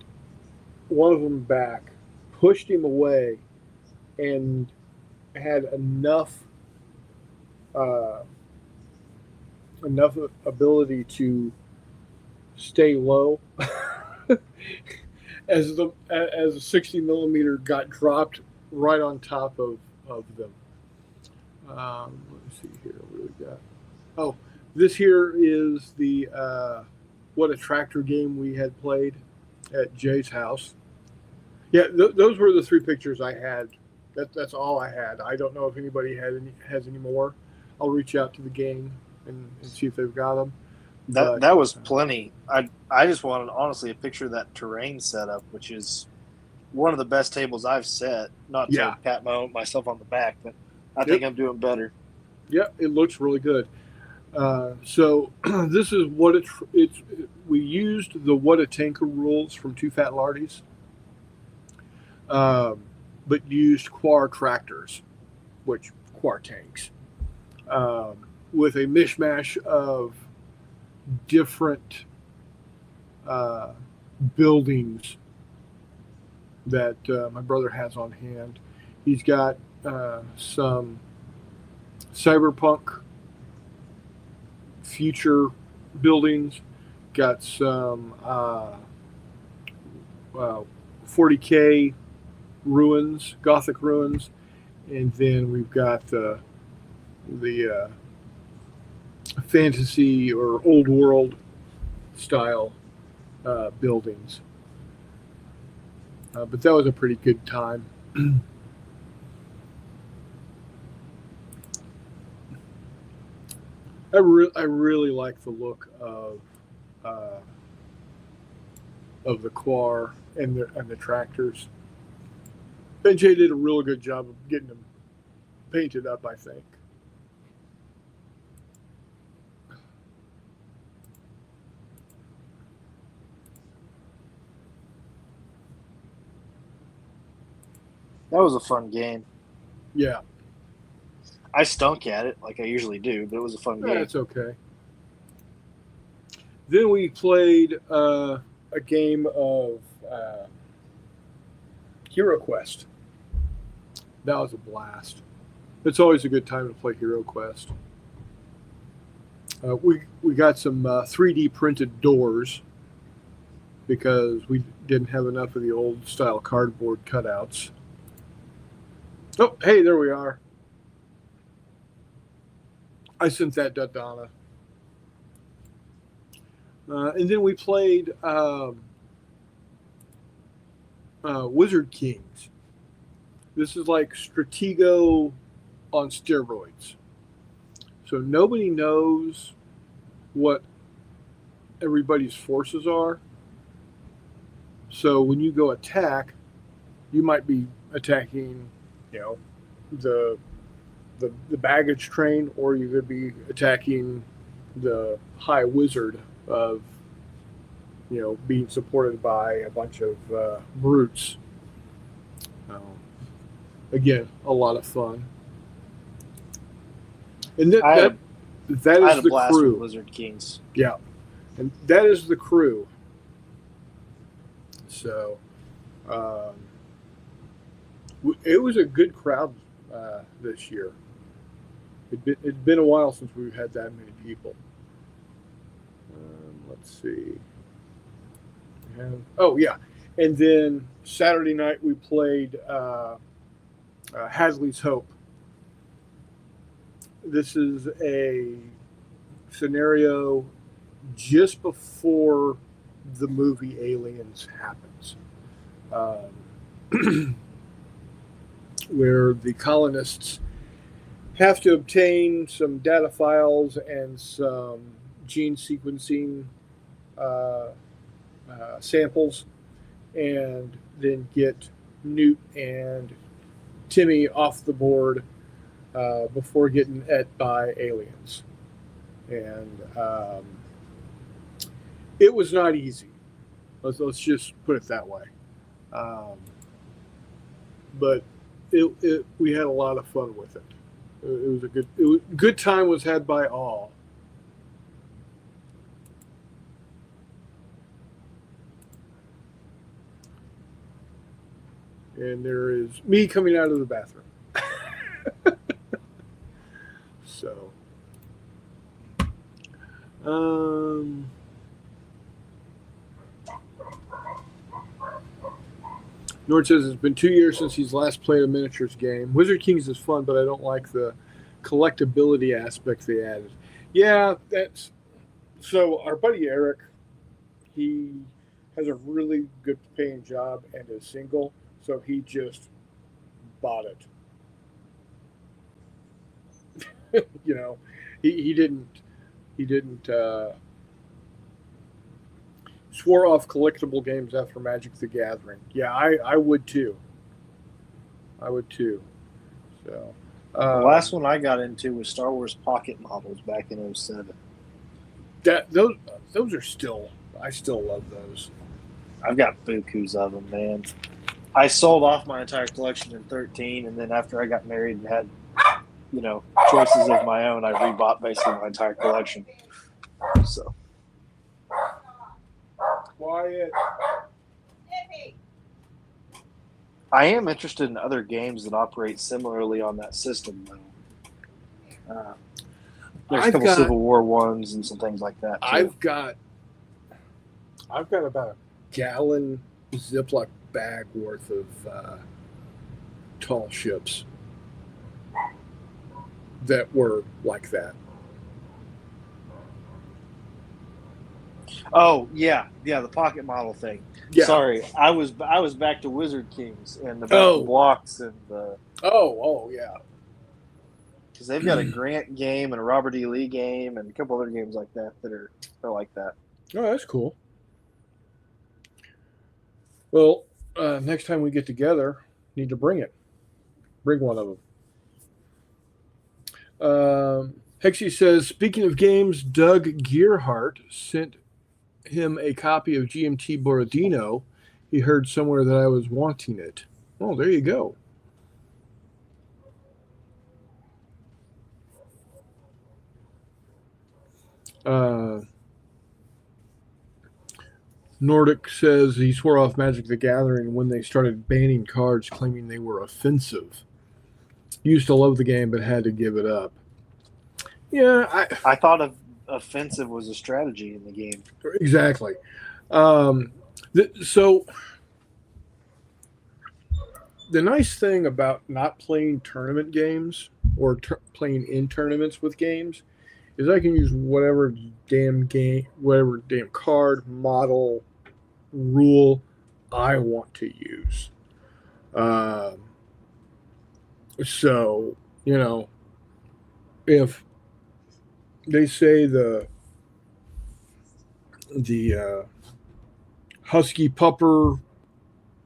[SPEAKER 1] one of them back, pushed him away, and had enough ability to stay low as a 60 millimeter got dropped right on top of them. Let me see here. What do we got? Oh, this here is the What a Tractor game we had played at Jay's house. Yeah, those were the 3 pictures I had. That's all I had. I don't know if anybody has any more. I'll reach out to the gang and see if they've got them.
[SPEAKER 2] That was plenty. I just wanted, honestly, a picture of that terrain setup, which is one of the best tables I've set. Not to pat myself on the back, but I think I'm doing better.
[SPEAKER 1] Yeah, it looks really good. So this is we used the What a Tanker rules from Two Fat Lardies, but used Quar tractors, which Quar tanks, with a mishmash of different buildings that my brother has on hand. He's got some cyberpunk future buildings, got some 40K ruins, Gothic ruins, and then we've got the fantasy or old world style buildings. But that was a pretty good time. I really like the look of the Quar and the tractors. Ben Jay did a real good job of getting them painted up, I think.
[SPEAKER 2] That was a fun game.
[SPEAKER 1] Yeah.
[SPEAKER 2] I stunk at it like I usually do, but it was a fun game.
[SPEAKER 1] That's okay. Then we played a game of Hero Quest. That was a blast. It's always a good time to play Hero Quest. We got some 3D printed doors because we didn't have enough of the old style cardboard cutouts. Oh, hey, there we are. I sent that to Donna. And then we played Wizard Kings. This is like Stratego on steroids. So nobody knows what everybody's forces are. So when you go attack, you might be attacking, the baggage train, or you could be attacking the high wizard of, being supported by a bunch of brutes. Again, a lot of fun. And that
[SPEAKER 2] I
[SPEAKER 1] is
[SPEAKER 2] had a
[SPEAKER 1] the
[SPEAKER 2] blast
[SPEAKER 1] crew.
[SPEAKER 2] with Wizard Kings.
[SPEAKER 1] Yeah. And that is the crew. So it was a good crowd this year. It'd been a while since we've had that many people. Let's see. Oh, yeah. And then Saturday night we played Hadley's Hope. This is a scenario just before the movie Aliens happens, where the colonists have to obtain some data files and some gene sequencing samples, and then get Newt and Timmy off the board before getting et by aliens. And it was not easy. Let's just put it that way. But we had a lot of fun with it. It was a good time was had by all. And there is me coming out of the bathroom. So, Nord says it's been 2 years since he's last played a miniatures game. Wizard Kings is fun, but I don't like the collectability aspect they added. Yeah, that's so. Our buddy Eric, he has a really good paying job and is single, so he just bought it. He didn't swore off collectible games after Magic the Gathering. Yeah, I would too. So
[SPEAKER 2] The last one I got into was Star Wars Pocket Models back in 07.
[SPEAKER 1] Those are still, I still love those.
[SPEAKER 2] I've got bukus of them, man. I sold off my entire collection in 13, and then after I got married and had, choices of my own, I rebought basically my entire collection. So.
[SPEAKER 1] Quiet.
[SPEAKER 2] I am interested in other games that operate similarly on that system, though. There's a couple Civil War ones and some things like that, too.
[SPEAKER 1] I've got about a gallon Ziploc bag worth of tall ships that were like that.
[SPEAKER 2] Oh yeah, the pocket model thing.
[SPEAKER 1] Yeah.
[SPEAKER 2] Sorry, I was back to Wizard Kings and the blocks and the.
[SPEAKER 1] Oh yeah.
[SPEAKER 2] Because they've got a Grant game and a Robert E. Lee game and a couple other games like that that are like that.
[SPEAKER 1] Oh, that's cool. Well, next time we get together, need to bring it. Bring one of them. Hexy says, speaking of games, Doug Gearhart sent him a copy of GMT Borodino. He heard somewhere that I was wanting it. Oh, there you go. Nordic says he swore off Magic the Gathering when they started banning cards, claiming they were offensive. Used to love the game, but had to give it up. Yeah,
[SPEAKER 2] I thought offensive was a strategy in the game.
[SPEAKER 1] Exactly. So the nice thing about not playing tournament games or playing in tournaments with games is I can use whatever damn game, whatever damn card, model, rule I want to use. Um, so, if they say the husky pupper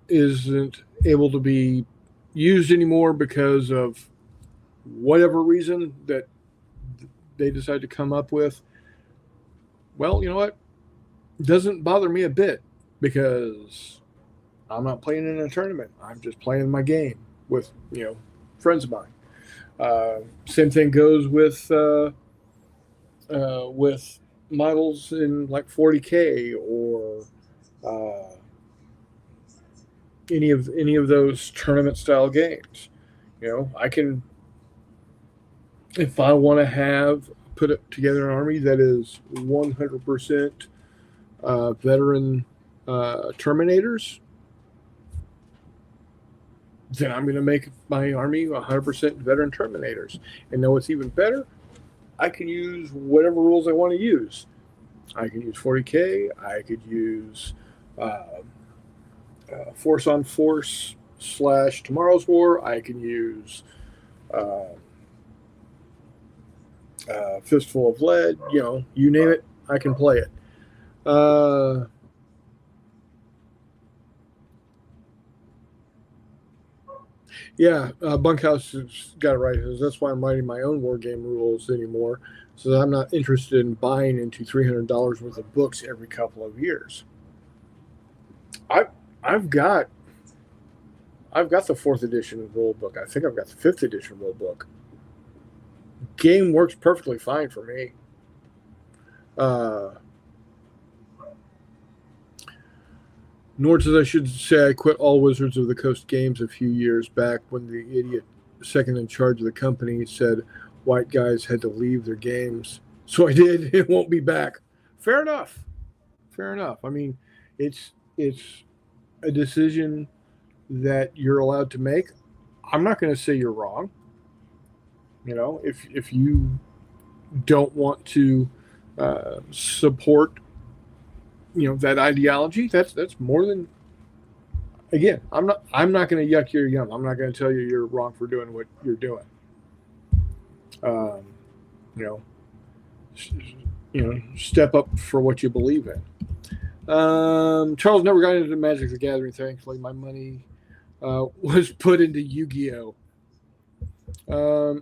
[SPEAKER 1] isn't able to be used anymore because of whatever reason that they decide to come up with, well, you know what? It doesn't bother me a bit because I'm not playing in a tournament. I'm just playing my game with, friends of mine. Same thing goes with models in like 40K or any of those tournament style games. I can, if I want to put it together an army that is 100% veteran Terminators, then I'm going to make my army 100% veteran Terminators. And know what's even better? I can use whatever rules I want to use. I can use 40K. I could use Force on Force / Tomorrow's War. I can use Fistful of Lead. You name it, I can play it. Bunkhouse has got it right. That's why I'm writing my own war game rules anymore, so that I'm not interested in buying into $300 worth of books every couple of years. I've got the 4th edition rule book. I think I've got the 5th edition rule book. Game works perfectly fine for me. Nord says I should say I quit all Wizards of the Coast games a few years back when the idiot second in charge of the company said white guys had to leave their games. So I did. It won't be back. Fair enough. I mean, it's a decision that you're allowed to make. I'm not going to say you're wrong. If you don't want to support that ideology, that's more than, again, I'm not going to yuck your yum. I'm not going to tell you you're wrong for doing what you're doing. Step up for what you believe in. Charles never got into Magic the Gathering, thankfully. My money was put into Yu-Gi-Oh.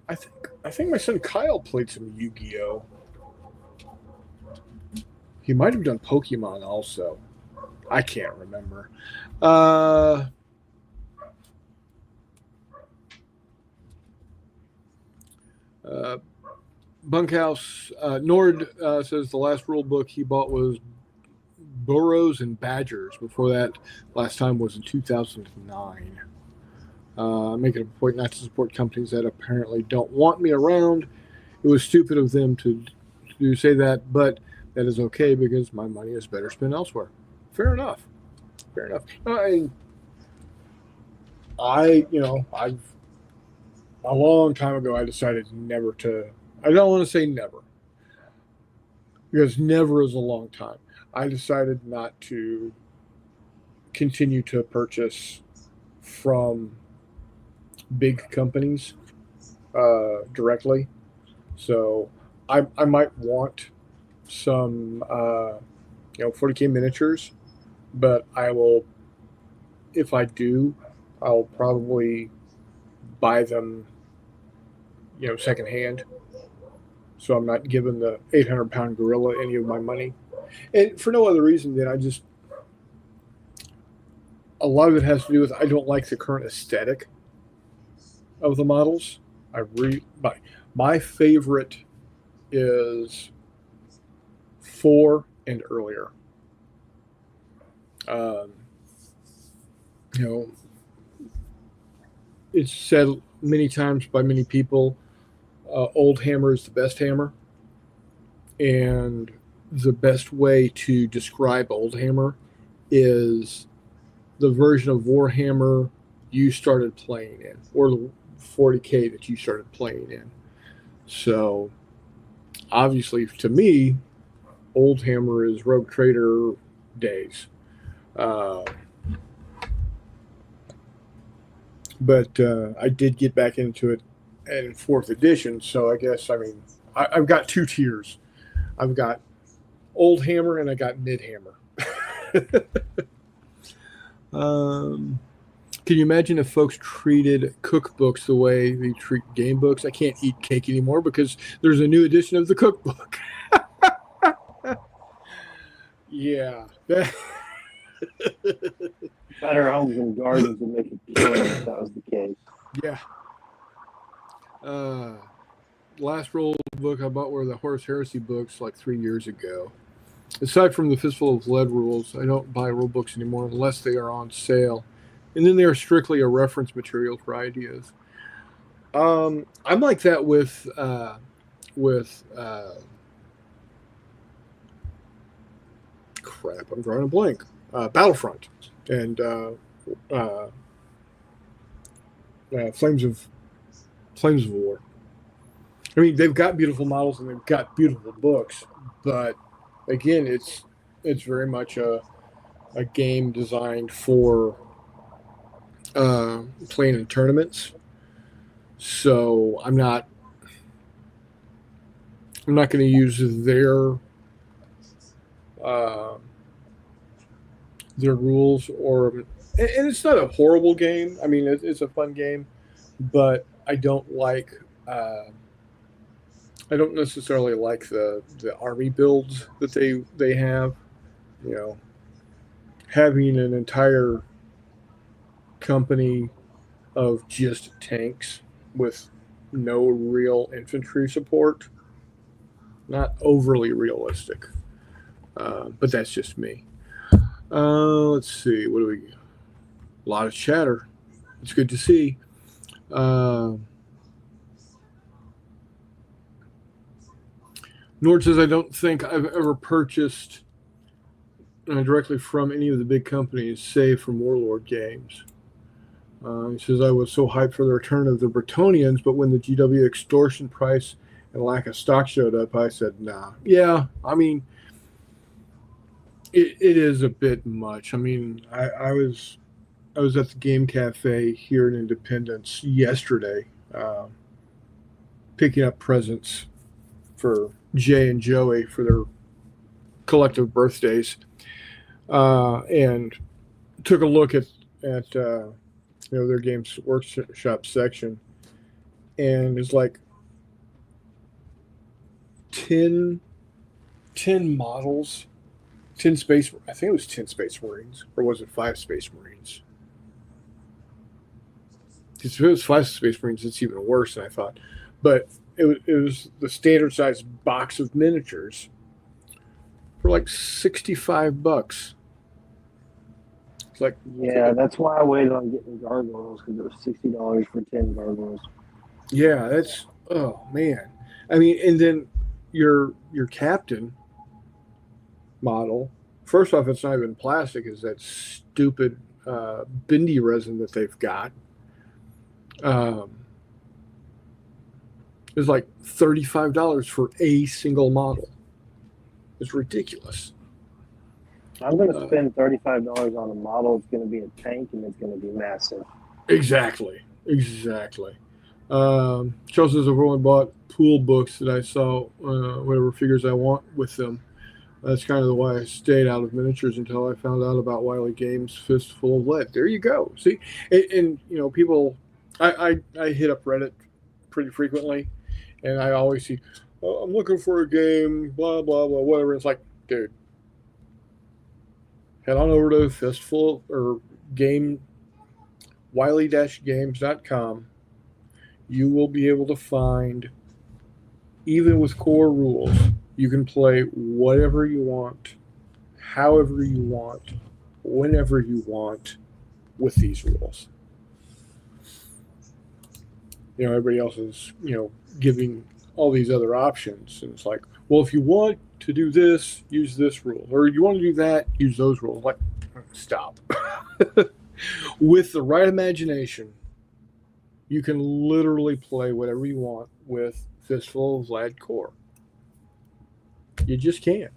[SPEAKER 1] I think my son Kyle played some Yu-Gi-Oh. He might have done Pokemon also. I can't remember. Bunkhouse Nord says the last rule book he bought was Burrows and Badgers. Before that, last time was in 2009. Making a point not to support companies that apparently don't want me around. It was stupid of them to say that, but that is okay because my money is better spent elsewhere. Fair enough. I've a long time ago I decided never to. I don't want to say never because never is a long time. I decided not to continue to purchase from big companies directly. So I might want some 40K miniatures, but I will, if I do, I'll probably buy them secondhand, so I'm not giving the 800-pound gorilla any of my money, and for no other reason than a lot of it has to do with I don't like the current aesthetic of the models. My favorite is 4 and earlier. It's said many times by many people, old hammer is the best hammer, and the best way to describe old hammer is the version of Warhammer you started playing in, or the 40K that you started playing in. So, obviously, to me, Old Hammer is Rogue Trader days. But I did get back into it in 4th edition, so I guess, I've got 2 tiers. I've got Old Hammer and I got Mid Hammer. Can you imagine if folks treated cookbooks the way they treat game books? I can't eat cake anymore because there's a new edition of the cookbook. Yeah.
[SPEAKER 2] Better Homes and Gardens would make a killing if that was the case.
[SPEAKER 1] Yeah. Last roll book I bought were the Horus Heresy books like 3 years ago. Aside from the Fistful of Lead rules, I don't buy rule books anymore unless they are on sale. And then they are strictly a reference material for ideas. I'm like that with crap, I'm drawing a blank. Battlefront and Flames of War. I mean, they've got beautiful models and they've got beautiful books, but again, it's very much a game designed for playing in tournaments. So I'm not going to use their rules, and it's not a horrible game. I mean, it's a fun game, but I don't necessarily like the army builds that they have. You know, having an entire company of just tanks with no real infantry support, not overly realistic. But that's just me. Let's see. What do we? A lot of chatter. It's good to see. Nord says, I don't think I've ever purchased directly from any of the big companies, save from Warlord Games. He says, I was so hyped for the return of the Bretonnians, but when the GW extortion price and lack of stock showed up, I said, nah. Yeah, I mean, it is a bit much. I mean, I was at the Game Cafe here in Independence yesterday, picking up presents for Jay and Joey for their collective birthdays, and took a look at their Games Workshop section, and it's like 10 models, 10 space. I think it was 10 Space Marines, or was it 5 Space Marines? If it was 5 Space Marines, it's even worse than I thought. But it was the standard size box of miniatures for like $65. It's like,
[SPEAKER 2] yeah, that's why I waited on getting gargoyles, because it was $60 for 10 gargoyles.
[SPEAKER 1] Yeah, that's, oh man. I mean, and then your captain model, first off, it's not even plastic, it's that stupid bendy resin that they've got. It's like $35 for a single model. It's ridiculous.
[SPEAKER 2] I'm going to spend $35 on a model. It's going to be a tank, and it's going to be massive.
[SPEAKER 1] Exactly. Charles says I've only bought pool books that I saw whatever figures I want with them. That's kind of why I stayed out of miniatures until I found out about Wiley Games' Fistful of Lead. There you go. See, and people, I hit up Reddit pretty frequently, and I always see, oh, I'm looking for a game, blah blah blah, whatever. It's like, dude, head on over to Fistful or Game Wiley-Games.com. You will be able to find, even with core rules, you can play whatever you want, however you want, whenever you want with these rules. Everybody else is, giving all these other options. And it's like, well, if you want to do this, use this rule. Or you want to do that, use those rules. Like, stop. With the right imagination, you can literally play whatever you want with Fistful of Vlad Core. You just can.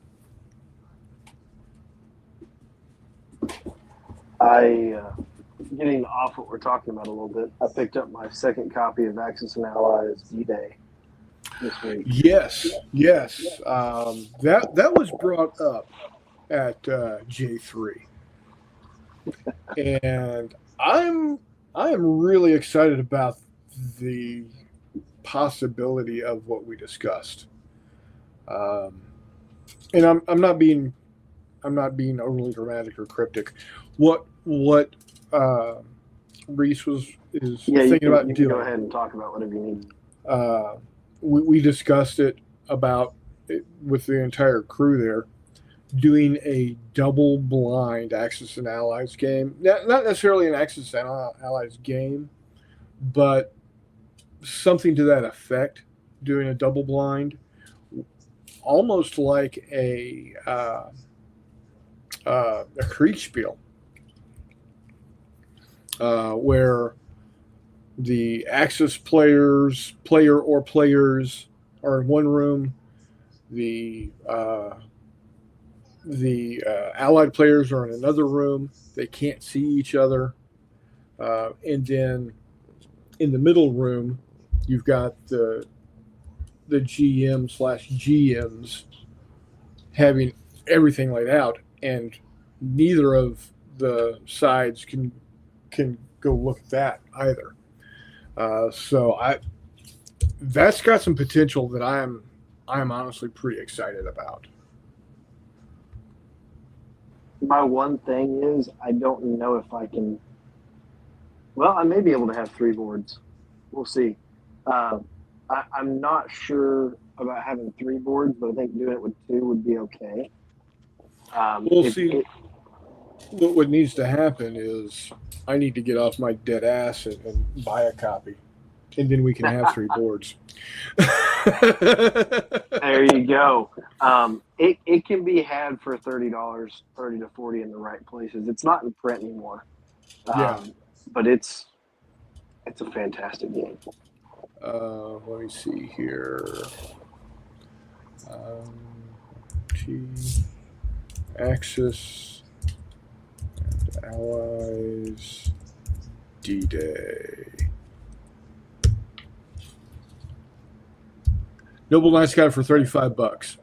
[SPEAKER 3] Getting off what we're talking about a little bit, I picked up my second copy of Axis and Allies D-Day this week.
[SPEAKER 1] Yes. That was brought up at J3, and I am really excited about the possibility of what we discussed. And I'm not being overly dramatic or cryptic. What Reese is thinking about
[SPEAKER 3] you
[SPEAKER 1] doing.
[SPEAKER 3] can go ahead and talk about whatever you need.
[SPEAKER 1] We discussed it about it with the entire crew there, doing a double blind Axis and Allies game. Not necessarily an Axis and Allies game, but something to that effect. Doing a double blind, almost like a Kriegspiel, where the Axis player or players are in one room, the Allied players are in another room. They can't see each other, and then in the middle room, you've got the GM/GMs having everything laid out, and neither of the sides can go look at that either. So that's got some potential that I'm honestly pretty excited about.
[SPEAKER 3] My one thing is I don't know if I can. Well, I may be able to have 3 boards. We'll see. I'm not sure about having 3 boards, but I think doing it with 2 would be okay.
[SPEAKER 1] We'll see. What needs to happen is I need to get off my dead ass and buy a copy, and then we can have 3 boards.
[SPEAKER 3] There you go. It can be had for $30, $30 to $40 in the right places. It's not in print anymore.
[SPEAKER 1] Yeah.
[SPEAKER 3] But it's a fantastic game.
[SPEAKER 1] Let me see here. Axis and Allies D-Day. Noble Knights got it for $35.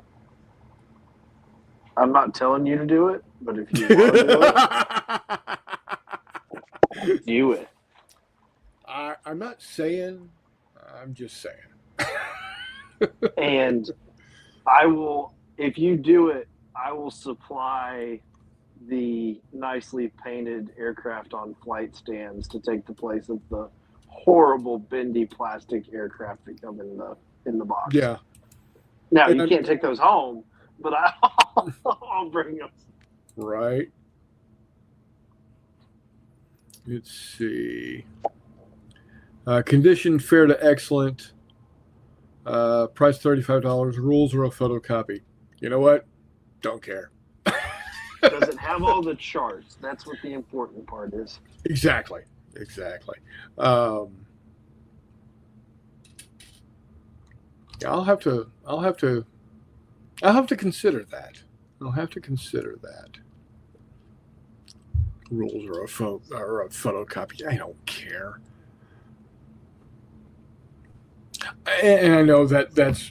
[SPEAKER 3] I'm not telling you to do it, but if you want to do it.
[SPEAKER 1] I'm not saying. I'm just saying.
[SPEAKER 3] And I will, if you do it, I will supply the nicely painted aircraft on flight stands to take the place of the horrible bendy plastic aircraft that come in the box.
[SPEAKER 1] Yeah.
[SPEAKER 3] Now you can't take those home, but I'll bring them.
[SPEAKER 1] Right. Let's see. Condition fair to excellent. Price $35. Rules are a photocopy. You know what? Don't care.
[SPEAKER 3] Does it have all the charts? That's what the important part is.
[SPEAKER 1] Exactly. I'll have to consider that. Rules are a photocopy. I don't care. And I know that's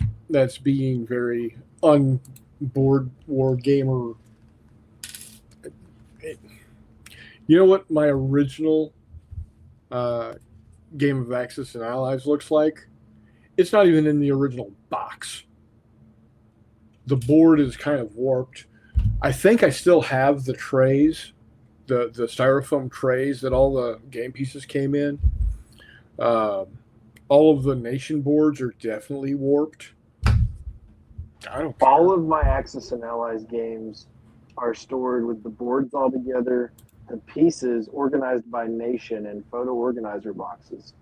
[SPEAKER 1] being very unboard war gamer. You know what my original game of Axis and Allies looks like? It's not even in the original box. The board is kind of warped. I think I still have the trays, the styrofoam trays that all the game pieces came in. All of the nation boards are definitely warped. I don't care.
[SPEAKER 3] All of my Axis and Allies games are stored with the boards all together, the pieces organized by nation in photo organizer boxes.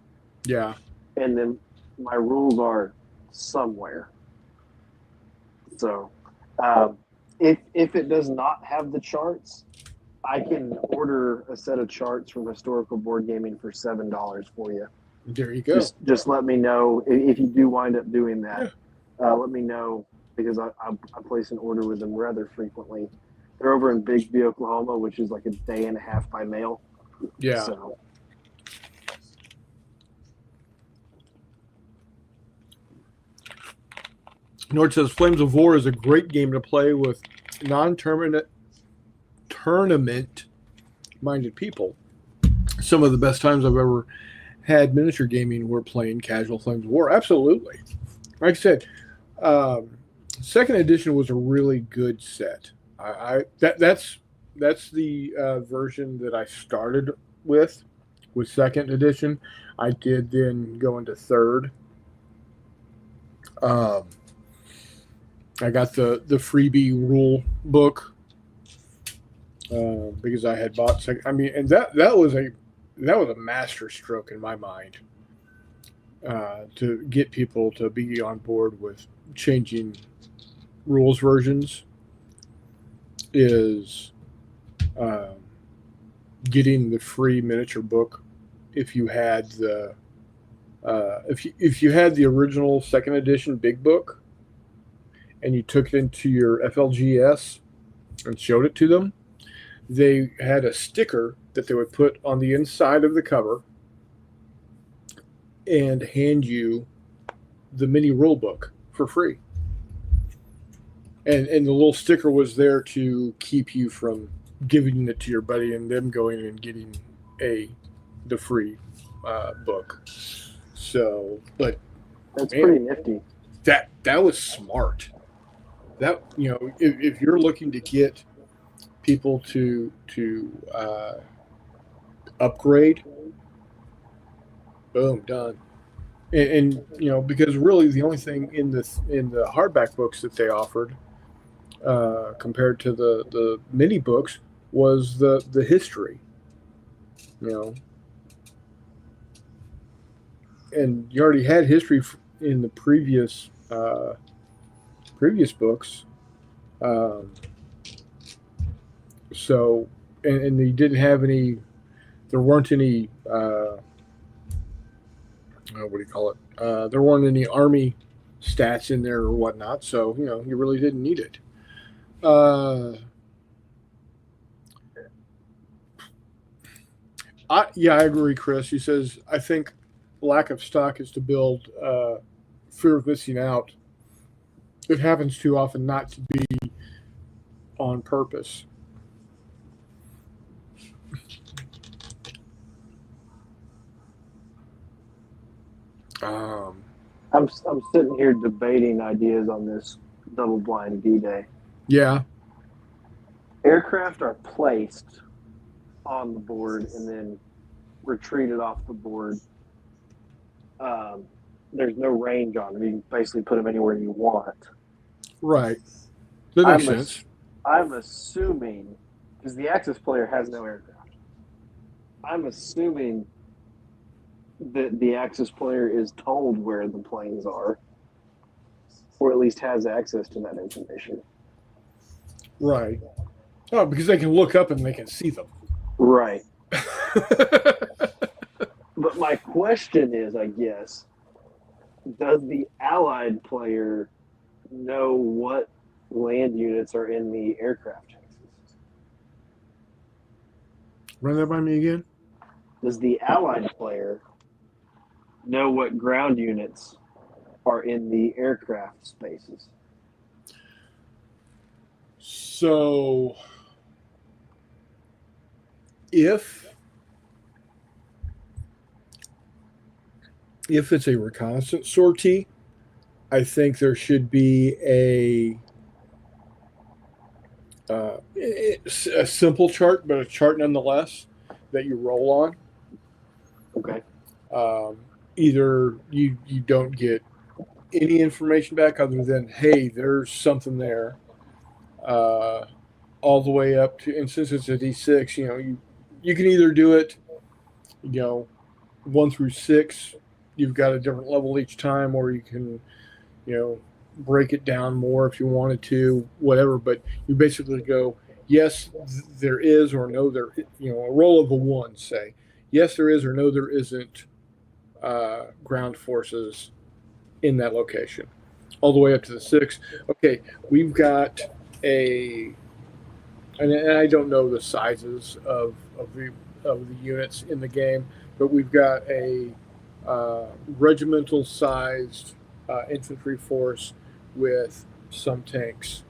[SPEAKER 1] Yeah.
[SPEAKER 3] And then my rules are somewhere. So if it does not have the charts, I can order a set of charts from Historical Board Gaming for $7 for you.
[SPEAKER 1] There you go.
[SPEAKER 3] Just let me know if you do wind up doing that. Let me know because I place an order with them rather frequently. They're over in Bigsby, Oklahoma, which is like a day and a half by mail.
[SPEAKER 1] Yeah.
[SPEAKER 3] So,
[SPEAKER 1] Nord says Flames of War is a great game to play with non-tournament minded people. Some of the best times I've ever had miniature gaming were playing casual Flames of War. Absolutely. Like I said, second edition was a really good set. That's the version that I started with second edition. I did then go into third. I got the freebie rule book because I had bought second. I mean, and that was a master stroke in my mind to get people to be on board with changing rules versions is getting the free miniature book if you had the if you had the original second edition big book and you took it into your FLGS and showed it to them, they had a sticker that they would put on the inside of the cover and hand you the mini rule book for free. And the little sticker was there to keep you from giving it to your buddy and them going and getting the free book. So, but
[SPEAKER 3] that's
[SPEAKER 1] man,
[SPEAKER 3] pretty nifty.
[SPEAKER 1] That was smart. That, you know, if you're looking to get people to upgrade, boom, done. And you know, because really the only thing in the hardback books that they offered compared to the mini books was the history, you know, and you already had history in the previous books, so and they didn't have any. There weren't any. What do you call it? There weren't any army stats in there or whatnot, so you know you really didn't need it. I agree, Chris. He says I think lack of stock is to build fear of missing out. It happens too often not to be on purpose.
[SPEAKER 3] I'm sitting here debating ideas on this double blind D-Day.
[SPEAKER 1] Yeah.
[SPEAKER 3] Aircraft are placed on the board and then retreated off the board. There's no range on them. You can basically put them anywhere you want.
[SPEAKER 1] Right. That makes sense.
[SPEAKER 3] I'm assuming, because the Axis player has no aircraft, I'm assuming that the Axis player is told where the planes are, or at least has access to that information.
[SPEAKER 1] Right. Oh, because they can look up and they can see them.
[SPEAKER 3] Right. But my question is, I guess, does the Allied player know what land units are in the aircraft chassis?
[SPEAKER 1] Run that by me again.
[SPEAKER 3] Does the Allied player know what ground units are in the aircraft spaces?
[SPEAKER 1] So, if it's a reconnaissance sortie, I think there should be a simple chart, but a chart nonetheless that you roll on.
[SPEAKER 3] Okay.
[SPEAKER 1] Either you don't get any information back other than, hey, there's something there, all the way up to, and since it's a D6, you know, you can either do it, you know, 1 through 6. You've got a different level each time, or you can, you know, break it down more if you wanted to, whatever. But you basically go, yes, there is, or no, there, a roll of a one, say, yes, there is, or no, there isn't ground forces in that location, all the way up to the 6. Okay, we've got and I don't know the sizes of the units in the game, but we've got a regimental sized infantry force with some tanks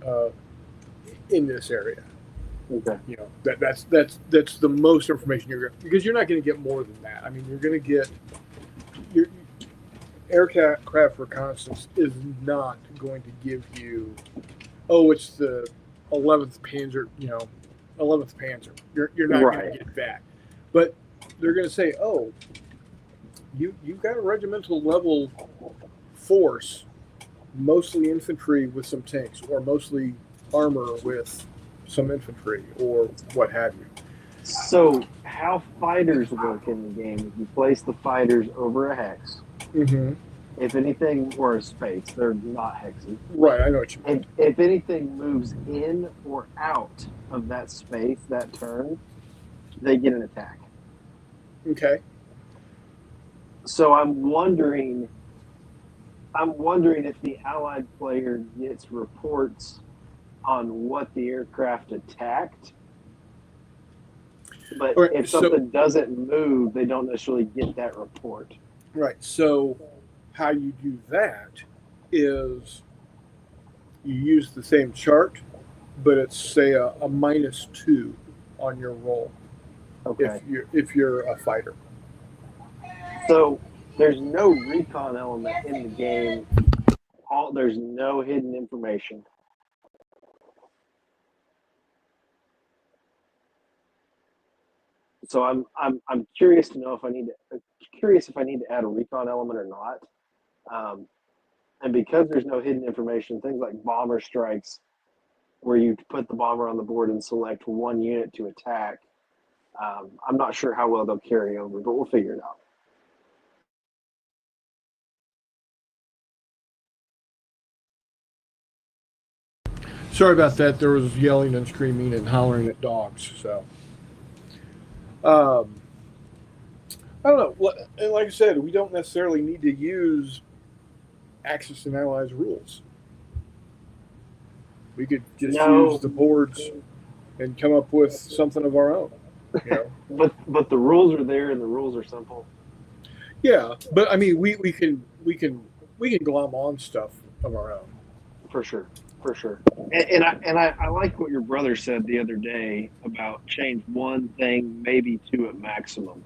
[SPEAKER 1] uh, in this area.
[SPEAKER 3] Okay.
[SPEAKER 1] That's the most information you're going, because you're not going to get more than that. I mean, you're going to get your aircraft reconnaissance is not going to give you, oh, it's the 11th Panzer, 11th Panzer. You're not going to get that, but they're going to say, oh, you've got a regimental level force, mostly infantry with some tanks, or mostly armor with some infantry, or what have you.
[SPEAKER 3] So, how fighters work in the game? If you place the fighters over a hex,
[SPEAKER 1] Mm-hmm.
[SPEAKER 3] if anything, or a space, they're not hexes.
[SPEAKER 1] Right, I know what you mean.
[SPEAKER 3] If anything moves in or out of that space that turn, they get an attack.
[SPEAKER 1] Okay.
[SPEAKER 3] So I'm wondering if the allied player gets reports on what the aircraft attacked, but
[SPEAKER 1] Right,
[SPEAKER 3] if
[SPEAKER 1] so-
[SPEAKER 3] something doesn't move, they don't necessarily get that report.
[SPEAKER 1] Right. So, how you do that is you use the same chart, but it's, say, a -2 on your roll
[SPEAKER 3] Okay.
[SPEAKER 1] if you're a fighter.
[SPEAKER 3] So there's no recon element in the game. There's no hidden information. So I'm curious to know if I need to add a recon element or not. And because there's no hidden information, things like bomber strikes, where you put the bomber on the board and select one unit to attack, I'm not sure how well they'll carry over, but we'll figure it out.
[SPEAKER 1] Sorry about that. There was yelling and screaming and hollering at dogs. So, I don't know. And like I said, we don't necessarily need to use Axis and Allies rules. We could just use the boards and come up with something of our own.
[SPEAKER 3] But the rules are there, and the rules are simple.
[SPEAKER 1] Yeah, but I mean, we can glom on stuff of our own.
[SPEAKER 3] For sure. And I like what your brother said the other day about change one thing maybe two at maximum.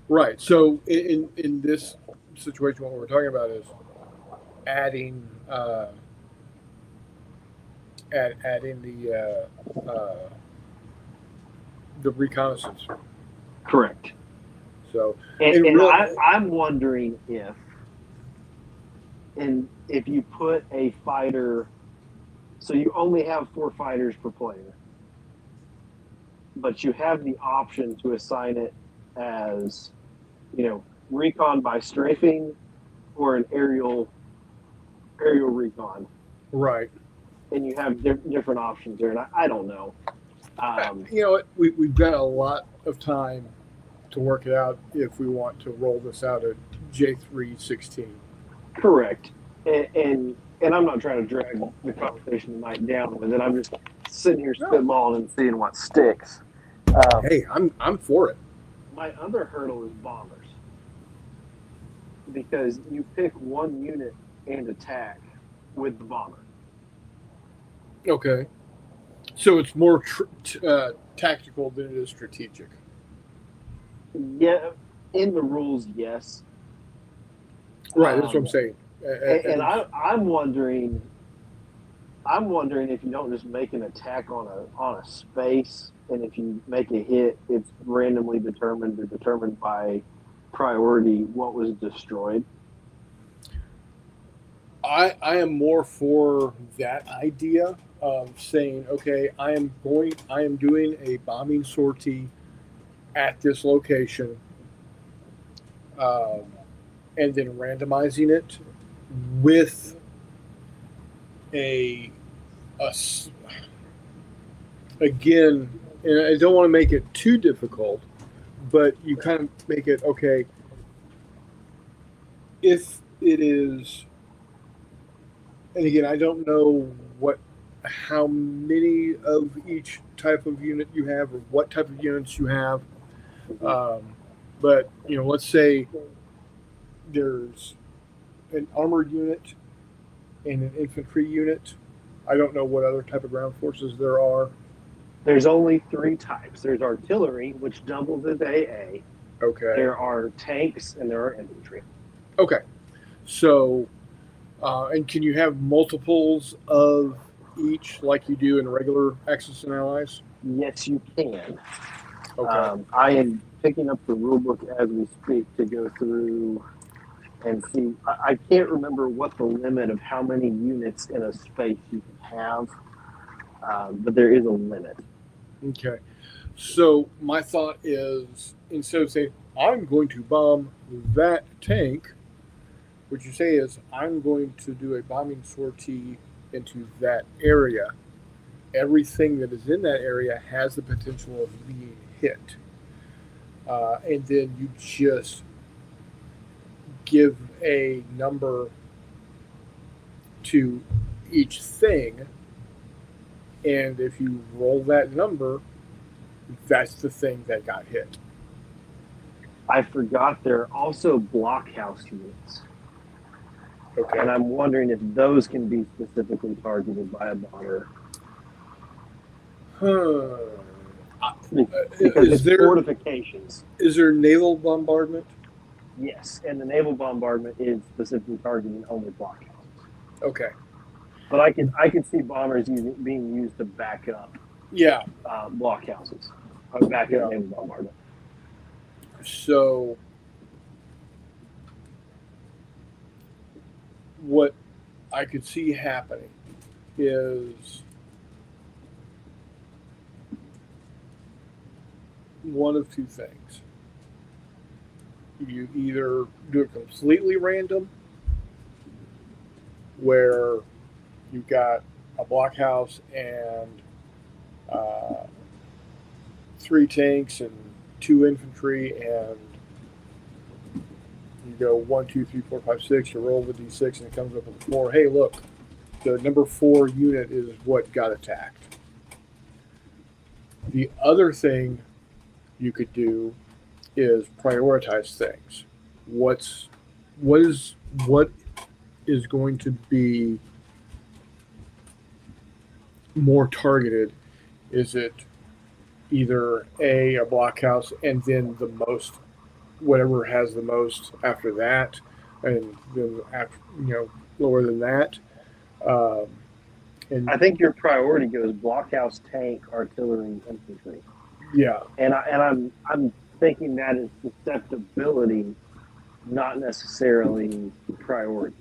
[SPEAKER 1] Right. So in this situation, what we're talking about is adding adding the reconnaissance.
[SPEAKER 3] Correct.
[SPEAKER 1] So
[SPEAKER 3] And
[SPEAKER 1] really,
[SPEAKER 3] I'm wondering if you put a fighter, so you only have 4 fighters per player, but you have the option to assign it as, recon by strafing or an aerial recon.
[SPEAKER 1] right.
[SPEAKER 3] And you have different options there, and I don't know.
[SPEAKER 1] We've got a lot of time to work it out if we want to roll this out at J316.
[SPEAKER 3] Correct. And I'm not trying to drag the conversation tonight down with it. I'm just sitting here spitballing and seeing what sticks.
[SPEAKER 1] Hey, I'm for it.
[SPEAKER 3] My other hurdle is bombers, because you pick one unit and attack with the bomber.
[SPEAKER 1] Okay. So it's more tactical than it is strategic.
[SPEAKER 3] Yeah, in the rules, yes.
[SPEAKER 1] Right, that's what I'm saying.
[SPEAKER 3] And I'm wondering if you don't just make an attack on a space, and if you make a hit, it's randomly determined by priority what was destroyed.
[SPEAKER 1] I am more for that idea of saying, okay, I am doing a bombing sortie at this location, and then randomizing it with again, and I don't want to make it too difficult, but you kind of make it okay. If it is, and again, I don't know how many of each type of unit you have or what type of units you have. But let's say there's an armored unit and an infantry unit. I don't know what other type of ground forces there are.
[SPEAKER 3] There's only 3 types. There's artillery, which doubles as AA.
[SPEAKER 1] Okay.
[SPEAKER 3] There are tanks, and there are infantry.
[SPEAKER 1] Okay. So, and can you have multiples of each like you do in regular Axis and Allies?
[SPEAKER 3] Yes, you can.
[SPEAKER 1] Okay.
[SPEAKER 3] I am picking up the rule book as we speak to go through and see. I can't remember what the limit of how many units in a space you can have, but there is a limit.
[SPEAKER 1] Okay. So my thought is, instead of saying, I'm going to bomb that tank, what you say is, I'm going to do a bombing sortie into that area. Everything that is in that area has the potential of being hit. And then you just give a number to each thing. And if you roll that number, that's the thing that got hit.
[SPEAKER 3] I forgot there are also blockhouse units.
[SPEAKER 1] Okay.
[SPEAKER 3] And I'm wondering if those can be specifically targeted by a bomber. Because
[SPEAKER 1] Is
[SPEAKER 3] it's
[SPEAKER 1] there
[SPEAKER 3] fortifications.
[SPEAKER 1] is there naval bombardment?
[SPEAKER 3] Yes, and the naval bombardment is specifically targeting only blockhouses.
[SPEAKER 1] Okay.
[SPEAKER 3] But I can see bombers being used to back up
[SPEAKER 1] Yeah.
[SPEAKER 3] blockhouses, or back
[SPEAKER 1] Yeah.
[SPEAKER 3] up naval bombardment.
[SPEAKER 1] So what I could see happening is one of two things. You either do it completely random, where you've got a blockhouse and 3 tanks and 2 infantry, and you go 1, 2, 3, 4, 5, 6. You roll the d6, and it comes up with a 4. Hey, look, the number 4 unit is what got attacked. The other thing you could do is prioritize things. What is going to be more targeted? Is it either a blockhouse and then the most, whatever has the most after that, and then after, lower than that? And
[SPEAKER 3] I think your priority goes blockhouse, tank, artillery, infantry.
[SPEAKER 1] yeah,
[SPEAKER 3] And I'm thinking that is susceptibility, not necessarily priority.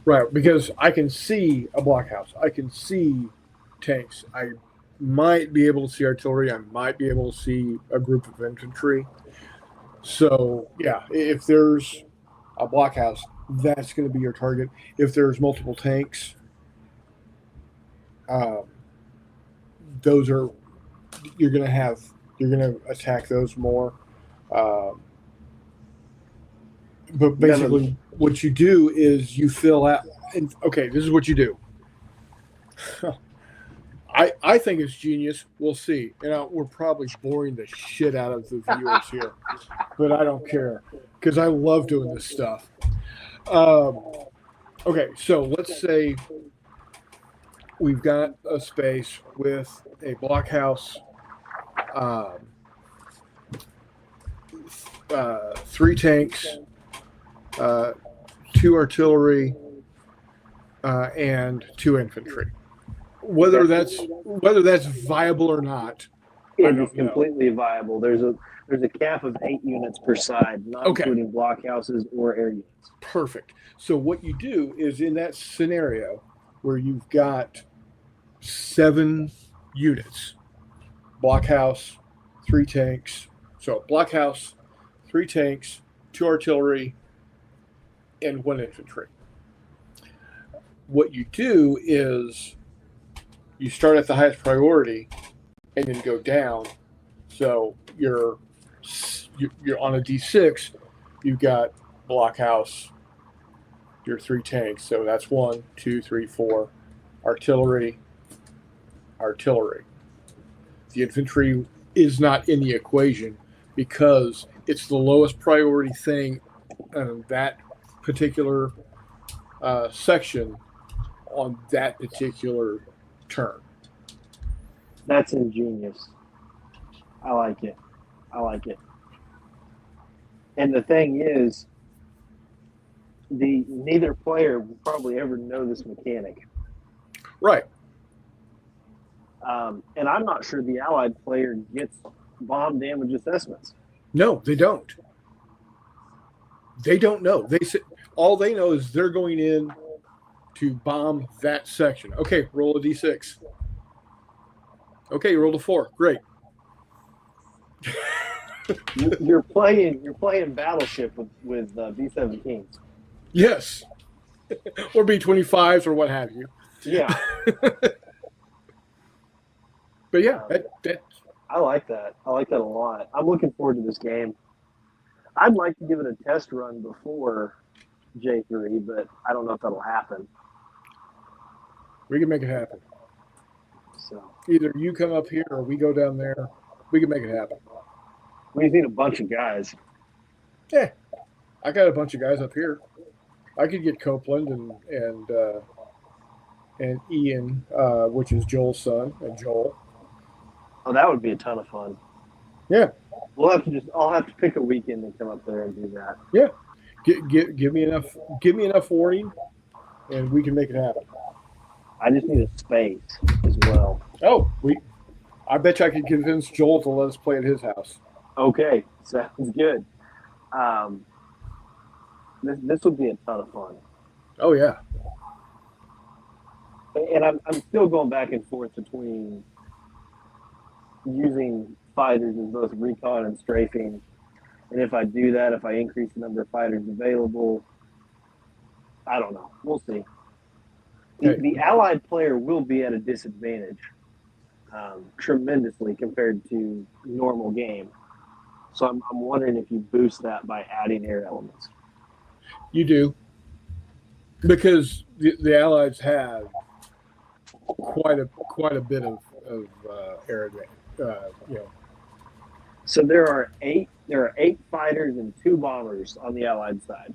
[SPEAKER 1] right. Because I can see a blockhouse, I can see tanks, I might be able to see artillery, I might be able to see a group of infantry. So yeah, if there's a blockhouse, that's going to be your target. If there's multiple tanks, those are you're going to attack those more. But basically, what you do is you fill out. And, okay, this is what you do. I think it's genius. We'll see. We're probably boring the shit out of the viewers here, but I don't care because I love doing this stuff. Okay, so let's say we've got a space with a blockhouse, 3 tanks, 2 artillery, and 2 infantry. Whether that's viable or not,
[SPEAKER 3] It is completely viable. There's a cap of 8 units per side, not including blockhouses or air units.
[SPEAKER 1] Perfect. So what you do is in that scenario where you've got 7 units, blockhouse, 3 tanks. So blockhouse, 3 tanks, 2 artillery, and 1 infantry. What you do is you start at the highest priority and then go down. So you're on a D6. You've got blockhouse, your 3 tanks. So that's 1, 2, 3, 4. Artillery. The infantry is not in the equation because it's the lowest priority thing in that particular section on that particular turn.
[SPEAKER 3] That's ingenious. I like it. And the thing is, neither player will probably ever know this mechanic.
[SPEAKER 1] Right.
[SPEAKER 3] And I'm not sure the Allied player gets bomb damage assessments.
[SPEAKER 1] No, they don't. They don't know. All they know is they're going in to bomb that section. Okay, roll a d6. Okay, you rolled a 4. Great.
[SPEAKER 3] You're playing Battleship with B-17s.
[SPEAKER 1] Yes. Or B-25s or what have you.
[SPEAKER 3] Yeah.
[SPEAKER 1] But yeah,
[SPEAKER 3] I like that. I like that a lot. I'm looking forward to this game. I'd like to give it a test run before J3, but I don't know if that'll happen.
[SPEAKER 1] we can make it happen.
[SPEAKER 3] So
[SPEAKER 1] Either you come up here or we go down there. We can make it happen.
[SPEAKER 3] we need a bunch of guys.
[SPEAKER 1] Yeah, I got a bunch of guys up here. I could get Copeland and Ian, which is Joel's son, and Joel.
[SPEAKER 3] Oh, that would be a ton of fun.
[SPEAKER 1] Yeah.
[SPEAKER 3] I'll have to pick a weekend and come up there and do that.
[SPEAKER 1] Yeah. Give me enough warning, and we can make it happen.
[SPEAKER 3] I just need a space as well.
[SPEAKER 1] Oh, I bet you I could convince Joel to let us play at his house.
[SPEAKER 3] Okay, sounds good. This would be a ton of fun.
[SPEAKER 1] Oh yeah.
[SPEAKER 3] And I'm still going back and forth between using fighters as both recon and strafing. And if I do that, if I increase the number of fighters available, I don't know. We'll see.
[SPEAKER 1] Okay.
[SPEAKER 3] The Allied player will be at a disadvantage tremendously compared to normal game. So I'm wondering if you boost that by adding air elements.
[SPEAKER 1] You do, because the Allies have quite a bit of air advantage.
[SPEAKER 3] So there are eight fighters and 2 bombers on the Allied side.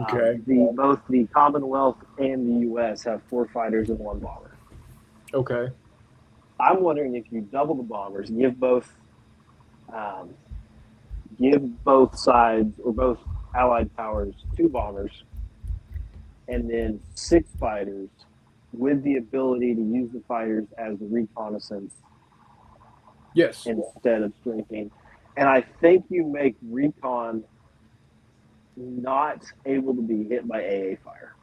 [SPEAKER 1] Okay.
[SPEAKER 3] Both the Commonwealth and the U.S. have 4 fighters and 1 bomber.
[SPEAKER 1] Okay.
[SPEAKER 3] I'm wondering if you double the bombers, give both sides or both Allied powers 2 bombers, and then 6 fighters with the ability to use the fighters as reconnaissance.
[SPEAKER 1] Yes.
[SPEAKER 3] Instead of strafing. And I think you make recon not able to be hit by AA fire.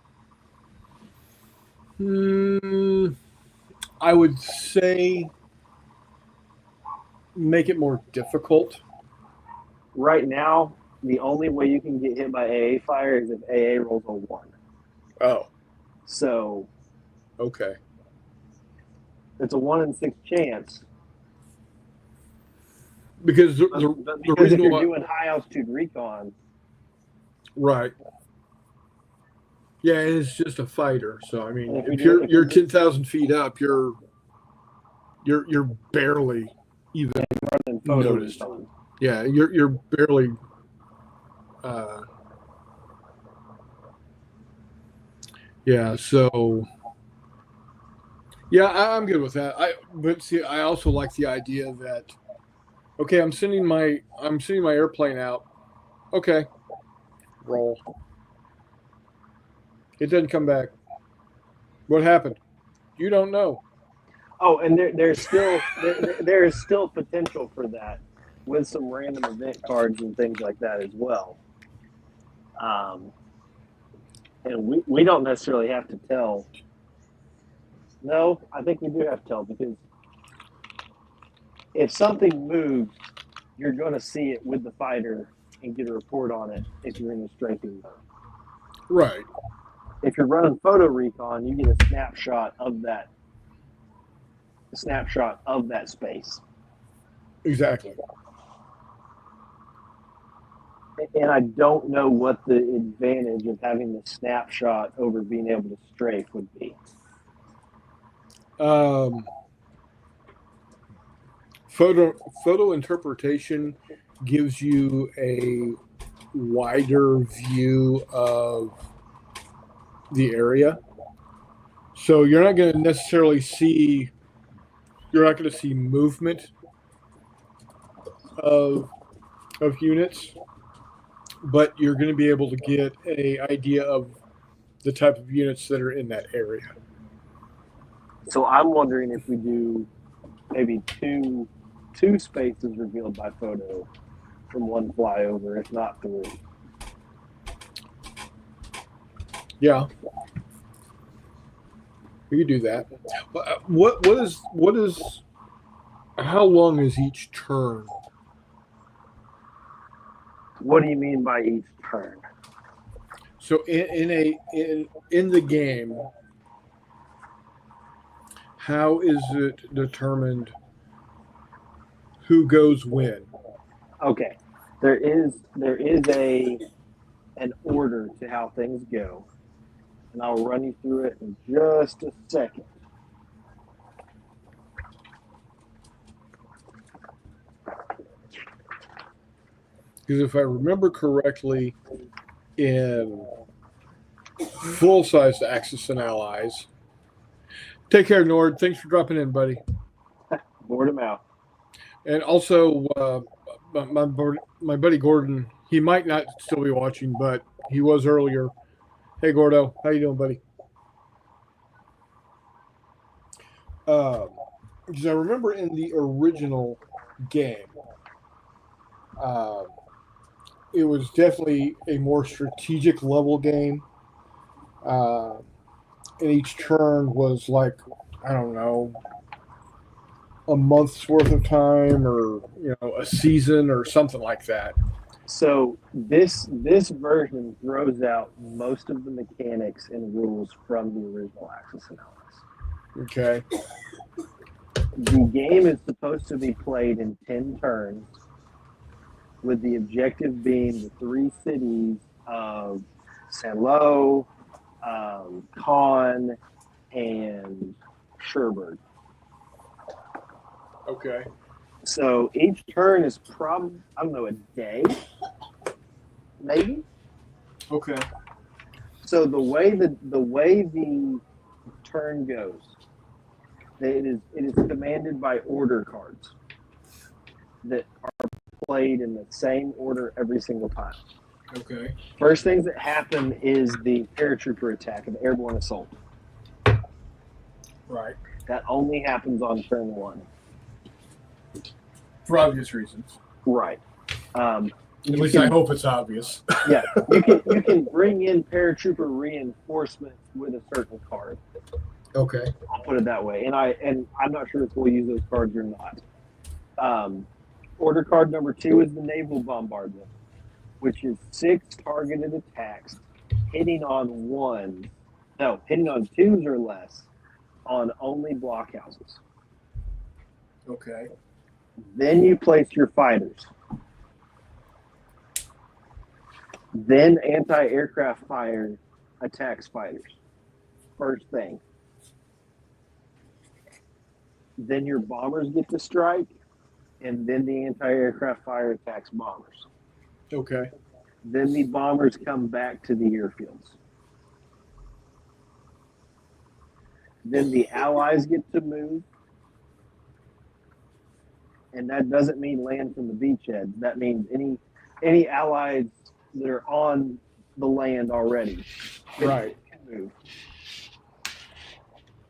[SPEAKER 1] I would say make it more difficult.
[SPEAKER 3] Right now, the only way you can get hit by AA fire is if AA rolls a 1.
[SPEAKER 1] Oh.
[SPEAKER 3] So
[SPEAKER 1] Okay.
[SPEAKER 3] it's a 1 in 6 chance.
[SPEAKER 1] Because the
[SPEAKER 3] Because
[SPEAKER 1] reason
[SPEAKER 3] if you're
[SPEAKER 1] why,
[SPEAKER 3] doing high altitude recon,
[SPEAKER 1] right. Yeah, it's just a fighter. So I mean,
[SPEAKER 3] If
[SPEAKER 1] if
[SPEAKER 3] you're
[SPEAKER 1] you're 10,000 feet up, you're barely even
[SPEAKER 3] running photo
[SPEAKER 1] noticed.
[SPEAKER 3] recon.
[SPEAKER 1] Yeah, you're barely. Yeah. So. Yeah, I'm good with that. But see, I also like the idea that, okay, I'm sending my airplane out. Okay, roll. It doesn't come back. What happened? You don't know.
[SPEAKER 3] Oh, and there's still potential for that with some random event cards and things like that as well. And we don't necessarily have to tell. No, I think we do have to tell, because if something moves, you're going to see it with the fighter and get a report on it if you're in the strafing mode.
[SPEAKER 1] Right.
[SPEAKER 3] If you're running photo recon, you get a snapshot of that snapshot of that space.
[SPEAKER 1] Exactly.
[SPEAKER 3] And I don't know what the advantage of having the snapshot over being able to strafe would be.
[SPEAKER 1] Photo interpretation gives you a wider view of the area, so you're not going to see movement of units, but you're going to be able to get an idea of the type of units that are in that area.
[SPEAKER 3] So I'm wondering if we do maybe two spaces revealed by photo from one flyover, if not three.
[SPEAKER 1] Yeah, we could do that. What is how long is each turn?
[SPEAKER 3] What do you mean by each turn?
[SPEAKER 1] So in the game, how is it determined who goes when?
[SPEAKER 3] Okay, there is an order to how things go, and I'll run you through it in just a second.
[SPEAKER 1] Because if I remember correctly, in full-sized Axis and Allies, take care, Nord. Thanks for dropping in, buddy.
[SPEAKER 3] Board them out.
[SPEAKER 1] And also, my buddy Gordon, he might not still be watching, but he was earlier. Hey, Gordo. How you doing, buddy? Because I remember in the original game, it was definitely a more strategic level game. And each turn was like, I don't know, a month's worth of time, or a season or something like that.
[SPEAKER 3] So this version throws out most of the mechanics and rules from the original Axis and Allies.
[SPEAKER 1] Okay.
[SPEAKER 3] The game is supposed to be played in 10 turns, with the objective being the 3 cities of Saint-Lô, Caen, and Cherbourg.
[SPEAKER 1] Okay.
[SPEAKER 3] So each turn is probably, I don't know, a day, maybe.
[SPEAKER 1] Okay.
[SPEAKER 3] So the way the turn goes, it is commanded by order cards that are played in the same order every single time.
[SPEAKER 1] Okay.
[SPEAKER 3] First things that happen is the paratrooper attack of airborne assault.
[SPEAKER 1] Right.
[SPEAKER 3] That only happens on turn 1.
[SPEAKER 1] For obvious reasons.
[SPEAKER 3] Right.
[SPEAKER 1] At least I hope it's obvious.
[SPEAKER 3] Yeah, you can bring in paratrooper reinforcements with a certain card.
[SPEAKER 1] Okay.
[SPEAKER 3] I'll put it that way. And I'm not sure if we'll use those cards or not. Order card number 2 is the naval bombardment, which is 6 targeted attacks hitting on 2s or less on only blockhouses.
[SPEAKER 1] Okay.
[SPEAKER 3] Then you place your fighters. Then anti-aircraft fire attacks fighters. First thing. Then your bombers get to strike, and then the anti-aircraft fire attacks bombers.
[SPEAKER 1] Okay.
[SPEAKER 3] Then the bombers come back to the airfields. Then the allies get to move. And that doesn't mean land from the beachhead. That means any allies that are on the land already can move.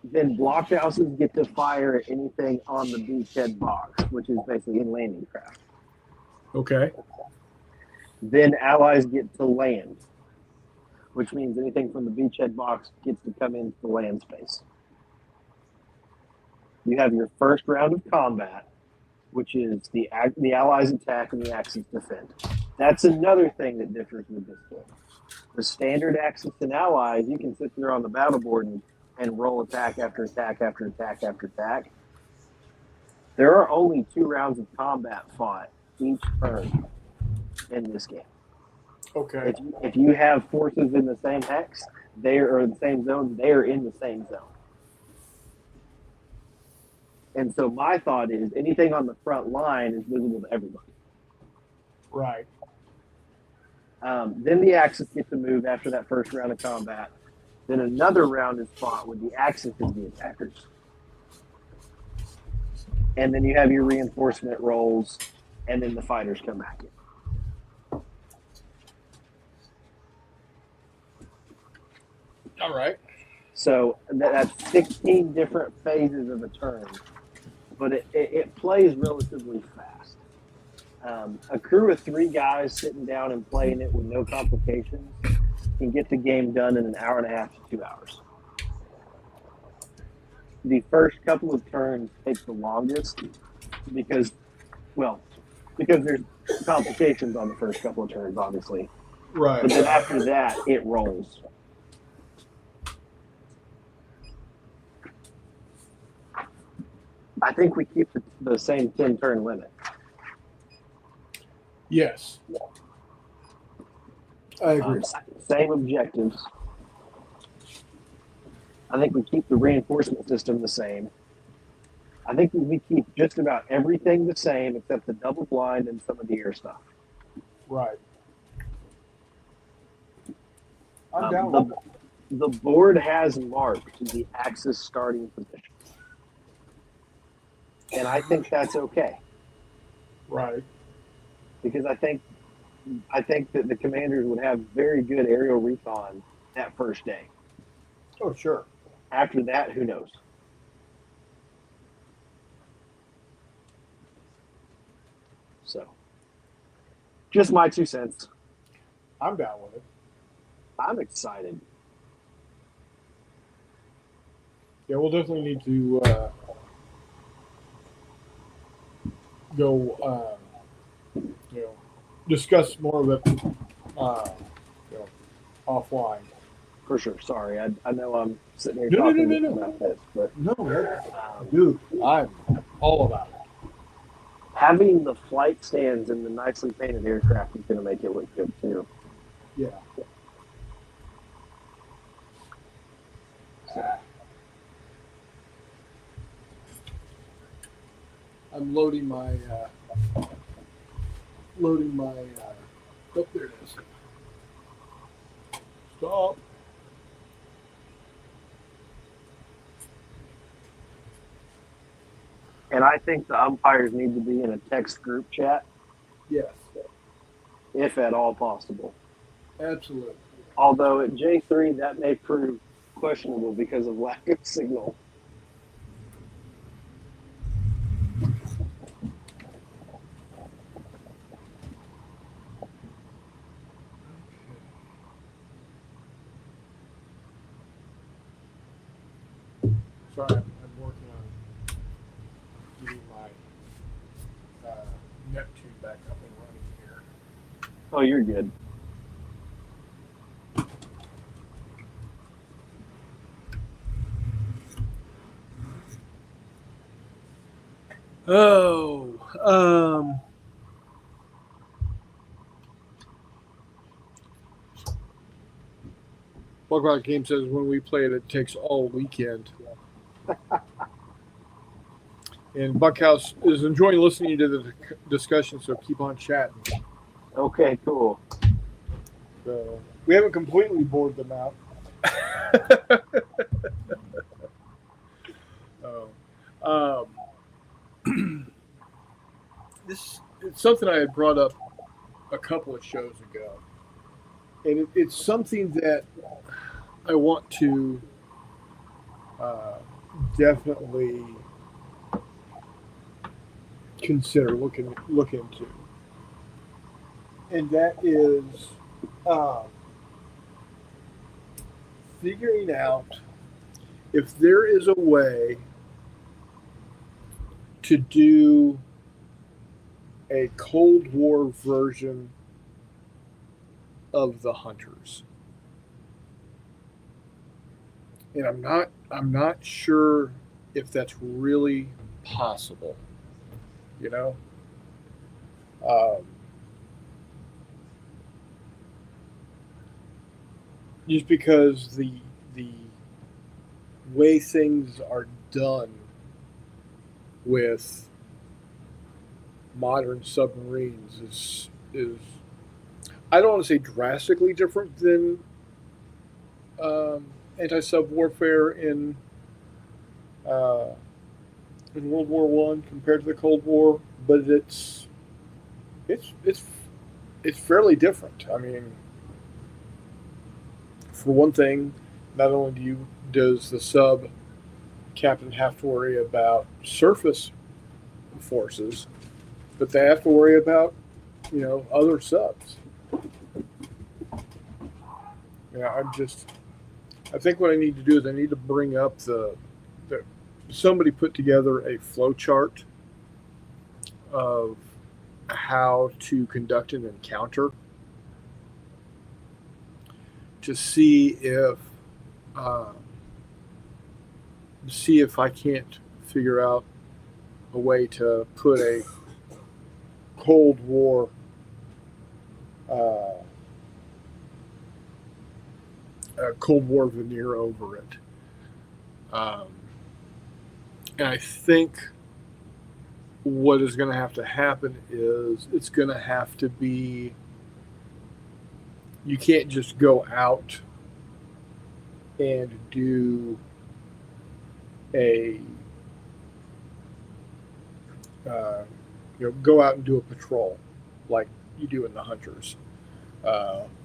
[SPEAKER 3] Then blockhouses get to fire at anything on the beachhead box, which is basically in landing craft.
[SPEAKER 1] Okay.
[SPEAKER 3] Then allies get to land, which means anything from the beachhead box gets to come into the land space. You have your first round of combat, which is the allies attack and the Axis defend. That's another thing that differs with this game. The standard Axis and allies, you can sit there on the battle board and roll attack after attack after attack after attack. There are only 2 rounds of combat fought each turn in this game.
[SPEAKER 1] Okay.
[SPEAKER 3] If you have forces in the same hex, they are in the same zone. They are in the same zone. And so my thought is anything on the front line is visible to everybody.
[SPEAKER 1] Right.
[SPEAKER 3] Then the Axis get to move after that first round of combat. Then another round is fought with the Axis as the attackers. And then you have your reinforcement rolls, and then the fighters come back in.
[SPEAKER 1] All right.
[SPEAKER 3] So that's 16 different phases of a turn, but it plays relatively fast. A crew of 3 guys sitting down and playing it with no complications can get the game done in an hour and a half to 2 hours. The first couple of turns take the longest because there's complications on the first couple of turns, obviously.
[SPEAKER 1] Right.
[SPEAKER 3] But then after that, it rolls. I think we keep the same 10-turn limit.
[SPEAKER 1] Yes. I agree.
[SPEAKER 3] Same objectives. I think we keep the reinforcement system the same. I think we keep just about everything the same except the double blind and some of the air stuff.
[SPEAKER 1] Right. I'm down with it.
[SPEAKER 3] The board has marked the Axis starting position. And I think that's okay.
[SPEAKER 1] Right.
[SPEAKER 3] Because I think that the commanders would have very good aerial recon that first day.
[SPEAKER 1] Oh, sure.
[SPEAKER 3] After that, who knows? So, just my 2 cents.
[SPEAKER 1] I'm down with it.
[SPEAKER 3] I'm excited.
[SPEAKER 1] Yeah, we'll definitely need to go, discuss more of it, offline.
[SPEAKER 3] For sure. Sorry. I know I'm sitting here
[SPEAKER 1] No,
[SPEAKER 3] talking
[SPEAKER 1] no.
[SPEAKER 3] about this, but
[SPEAKER 1] No, dude, I'm all about it.
[SPEAKER 3] having the flight stands and the nicely painted aircraft is going to make it look good too.
[SPEAKER 1] Yeah. I'm loading my oh, there it is. Stop.
[SPEAKER 3] And I think the umpires need to be in a text group chat,
[SPEAKER 1] Yes,
[SPEAKER 3] if at all possible.
[SPEAKER 1] absolutely.
[SPEAKER 3] Although at J3, that may prove questionable because of lack of signal.
[SPEAKER 1] Sorry, I'm working on getting my Neptune back up and running here.
[SPEAKER 3] Oh, you're good.
[SPEAKER 1] Oh, Walkabout Game says when we play it, it takes all weekend. And Buckhouse is enjoying listening to the discussion, so keep on chatting.
[SPEAKER 3] Okay, cool.
[SPEAKER 1] So we haven't completely bored them out. This it's something I had brought up a couple of shows ago, and it's something that I want to definitely consider look into, and that is figuring out if there is a way to do a Cold War version of the Hunters. And I'm not sure if that's really possible. you know. Um, just because the way things are done with modern submarines is I don't want to say drastically different than anti-sub warfare uh, in World War One compared to the Cold War, but it's it's it's fairly different. I mean, for one thing, not only does the sub captain have to worry about surface forces, but they have to worry about other subs. I think what I need to do is I need to bring up the somebody put together a flow chart of how to conduct an encounter to uh, see if I can't figure out a way to put a Cold War a Cold War veneer over it. Um, and I think what is going to have to happen is it's going to have to be, you can't just go out and do a go out and do a patrol like you do in the Hunters,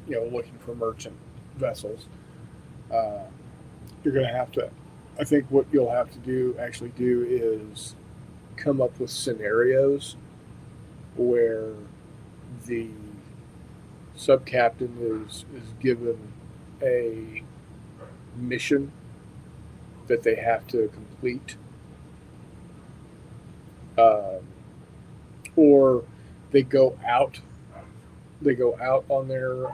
[SPEAKER 1] looking for merchant vessels. You're going to have to, I think what you'll have to actually do is come up with scenarios where the sub captain is given a mission that they have to complete, or they go out on their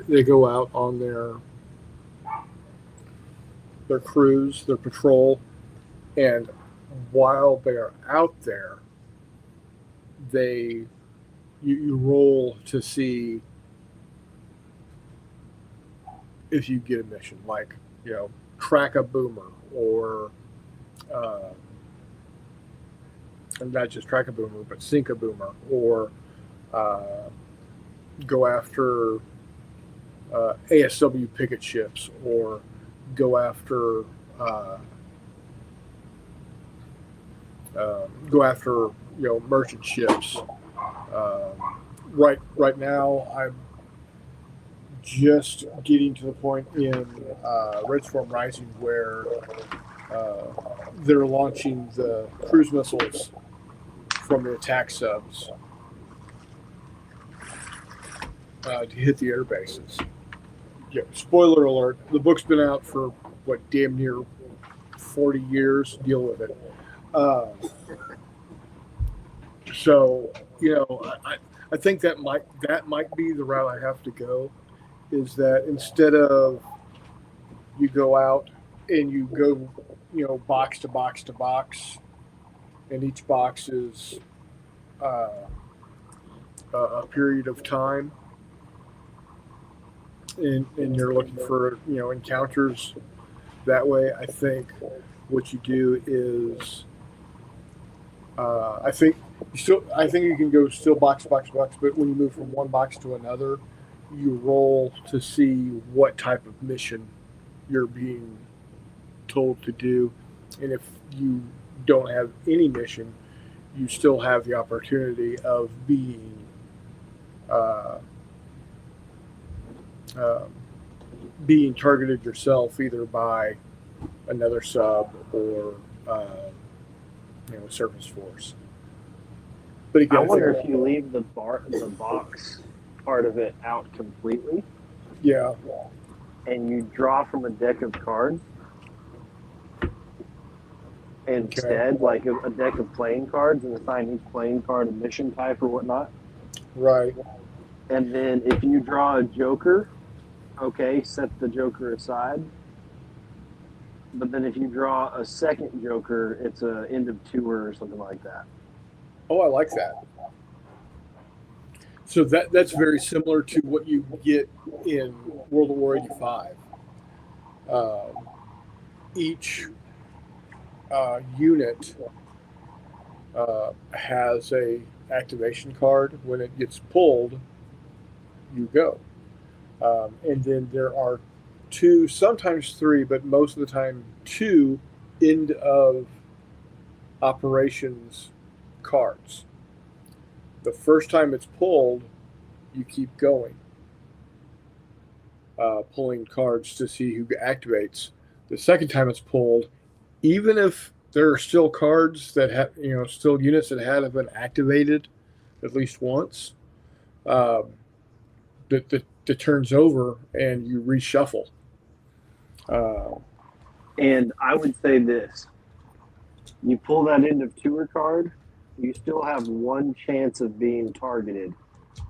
[SPEAKER 1] they go out on their cruise, their patrol, and while they're out there, you roll to see if you get a mission, like track a boomer, or and not just track a boomer, but sink a boomer, or go after ASW picket ships, or go after merchant ships. Right now, I'm just getting to the point in Red Storm Rising where they're launching the cruise missiles from the attack subs to hit the air bases. Yeah, spoiler alert, the book's been out for damn near 40 years. Deal with it. So I think that might be the route I have to go, is that instead of you go out and you go box to box to box, and each box is a period of time, and you're looking for encounters that way. I think what you do is I think you can go still box, but when you move from one box to another, you roll to see what type of mission you're being told to do, and if you don't have any mission, you still have the opportunity of being targeted yourself, either by another sub or surface force. But again,
[SPEAKER 3] I wonder if you leave the box part of it out completely.
[SPEAKER 1] Yeah.
[SPEAKER 3] And you draw from a deck of cards instead, like a deck of playing cards, and assign each playing card a mission type or whatnot.
[SPEAKER 1] Right.
[SPEAKER 3] And then if you draw a joker, okay, set the joker aside. but then if you draw a second Joker, it's a end of tour or something like that.
[SPEAKER 1] Oh, I like that. So that's very similar to what you get in World of War 85. Each unit has a activation card. When it gets pulled, you go. And then there are two, sometimes three, but most of the time two end of operations cards. The first time it's pulled, you keep going, pulling cards to see who activates. The second time it's pulled, even if there are still cards that have, still units that have been activated at least once, that turns over and you reshuffle.
[SPEAKER 3] And I would say this: you pull that end of tour card, you still have one chance of being targeted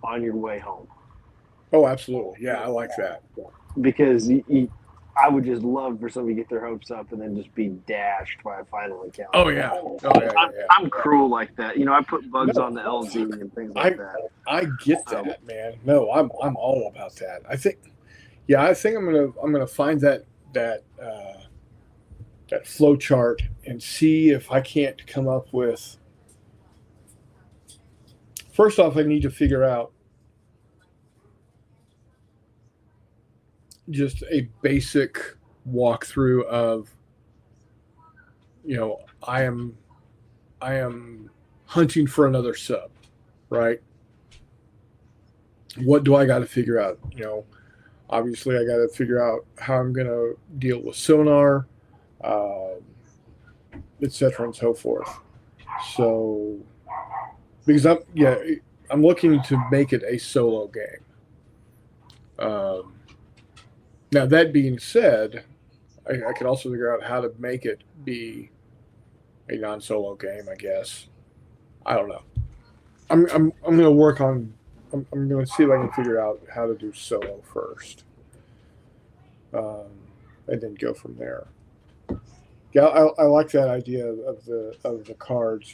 [SPEAKER 3] on your way home.
[SPEAKER 1] Oh, absolutely. Yeah, I like that.
[SPEAKER 3] Because I would just love for somebody to get their hopes up and then just be dashed by a final encounter.
[SPEAKER 1] Oh, yeah.
[SPEAKER 3] I'm cruel like that. I put bugs on the LZ and things like that.
[SPEAKER 1] I get that, man. No, I'm all about that. I think I'm gonna find that flow chart and see if I can't come up with. First off, I need to figure out just a basic walkthrough of, I am hunting for another sub, right? What do I got to figure out? Obviously I got to figure out how I'm going to deal with sonar, et cetera and so forth. So, because I'm looking to make it a solo game. Now that being said, I can also figure out how to make it be a non-solo game. I guess I don't know. I'm going to work on. I'm going to see if I can figure out how to do solo first, and then go from there. Yeah, I like that idea of the cards.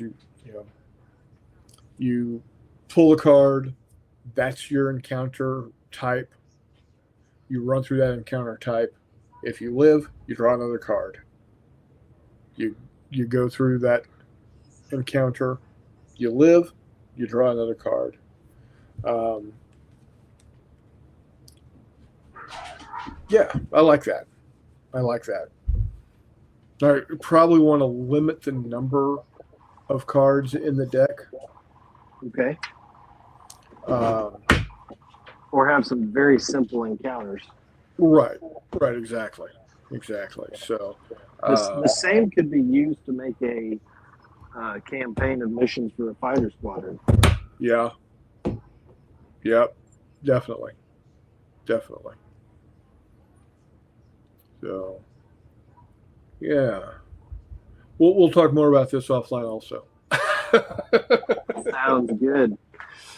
[SPEAKER 1] You pull a card. That's your encounter type. You run through that encounter type. If you live, you draw another card. You go through that encounter. You live, you draw another card. Yeah, I like that. I probably want to limit the number of cards in the deck.
[SPEAKER 3] Okay. Or have some very simple encounters.
[SPEAKER 1] Right, exactly. So
[SPEAKER 3] the same could be used to make a campaign of missions for a fighter squadron.
[SPEAKER 1] Yeah. Yep. Definitely. So, yeah. We'll talk more about this offline also.
[SPEAKER 3] Sounds good.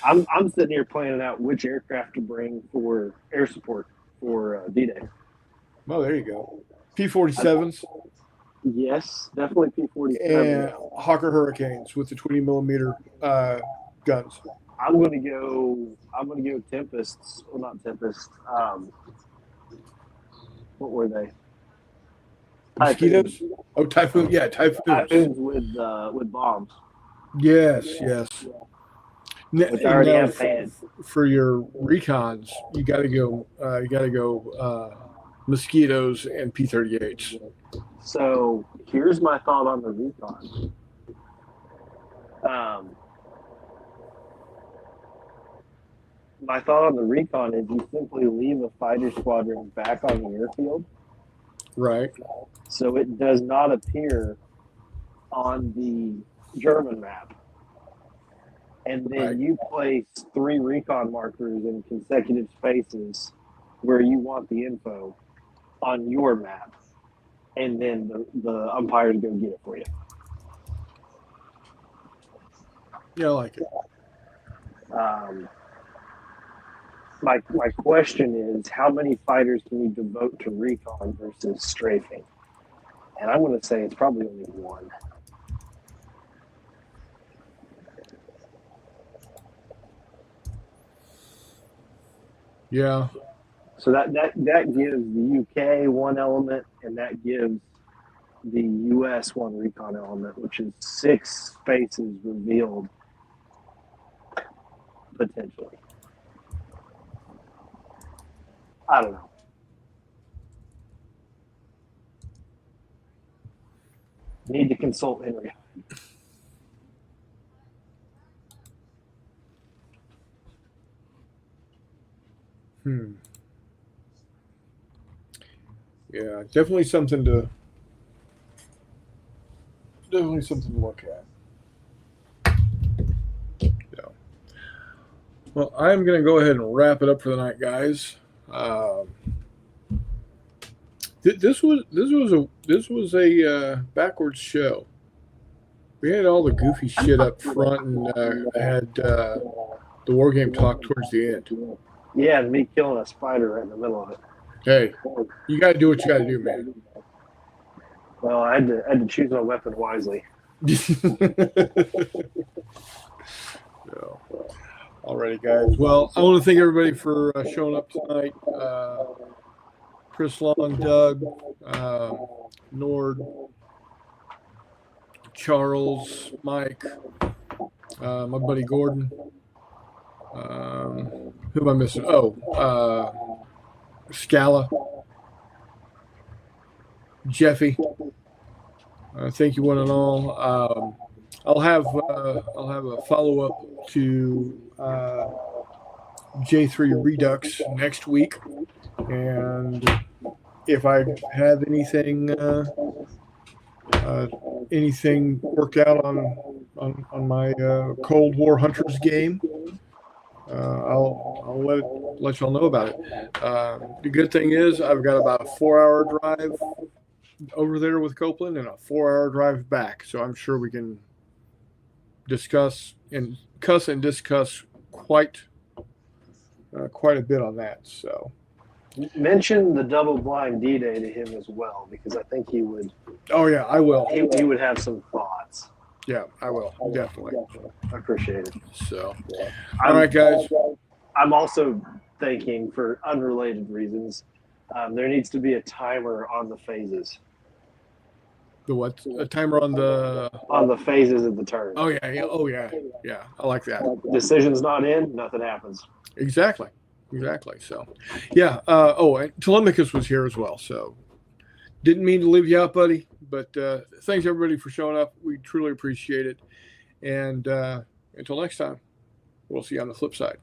[SPEAKER 3] I'm sitting here planning out which aircraft to bring for air support for D-Day.
[SPEAKER 1] Oh, there you go. P-47s.
[SPEAKER 3] Yes, definitely P-47.
[SPEAKER 1] And Hawker Hurricanes with the 20 millimeter guns.
[SPEAKER 3] I'm gonna go Tempests. Well, not Tempests. What were they?
[SPEAKER 1] Mosquitoes? Oh, Typhoon. Yeah, Typhoons.
[SPEAKER 3] Typhoons with bombs.
[SPEAKER 1] Yes.
[SPEAKER 3] Which I already have painted.
[SPEAKER 1] For your recons, you got to go. Mosquitoes and P-38s.
[SPEAKER 3] So here's my thought on the recon. My thought on the recon is you simply leave a fighter squadron back on the airfield.
[SPEAKER 1] Right.
[SPEAKER 3] So it does not appear on the German map. And then you place 3 recon markers in consecutive spaces where you want the info on your map. And then the umpires go get it for you.
[SPEAKER 1] Yeah, I like it.
[SPEAKER 3] My question is, how many fighters can you devote to recon versus strafing? And I'm going to say it's probably only one.
[SPEAKER 1] Yeah.
[SPEAKER 3] So that gives the UK one element, and that gives the US one recon element, which is 6 spaces revealed potentially. I don't know. Need to consult Henry.
[SPEAKER 1] Yeah, definitely something to look at. Yeah. Well, I'm going to go ahead and wrap it up for the night, guys. This was a backwards show. We had all the goofy shit up front and had the war game talk towards the end.
[SPEAKER 3] Yeah, and me killing a spider right in the middle of it.
[SPEAKER 1] Hey, you got to do what you got to do, man.
[SPEAKER 3] Well, I had to choose my weapon wisely.
[SPEAKER 1] So, alrighty, guys. Well, I want to thank everybody for showing up tonight. Chris Long, Doug, Nord, Charles, Mike, my buddy Gordon. Who am I missing? Oh, Scala, Jeffy. Thank you, one and all. I'll have a follow up to J3 Redux next week, and if I have anything worked out on my Cold War Hunters game, I'll let y'all know about it. The good thing is I've got about a 4-hour drive over there with Copeland and a 4-hour drive back, so I'm sure we can discuss and discuss quite a bit on that. So
[SPEAKER 3] mention the double blind D-Day to him as well, because I think he would.
[SPEAKER 1] Oh yeah, I will.
[SPEAKER 3] He would have some thoughts.
[SPEAKER 1] Yeah, I will definitely.
[SPEAKER 3] I appreciate it.
[SPEAKER 1] So, all right, guys.
[SPEAKER 3] I'm also thinking, for unrelated reasons, there needs to be a timer on the phases.
[SPEAKER 1] The what? A timer on the
[SPEAKER 3] phases of the turn.
[SPEAKER 1] Oh yeah. Yeah. I like that.
[SPEAKER 3] Decision's not in, nothing happens.
[SPEAKER 1] Exactly. So, yeah. And Telemachus was here as well. So, didn't mean to leave you out, buddy. But thanks everybody for showing up. We truly appreciate it. And until next time, we'll see you on the flip side.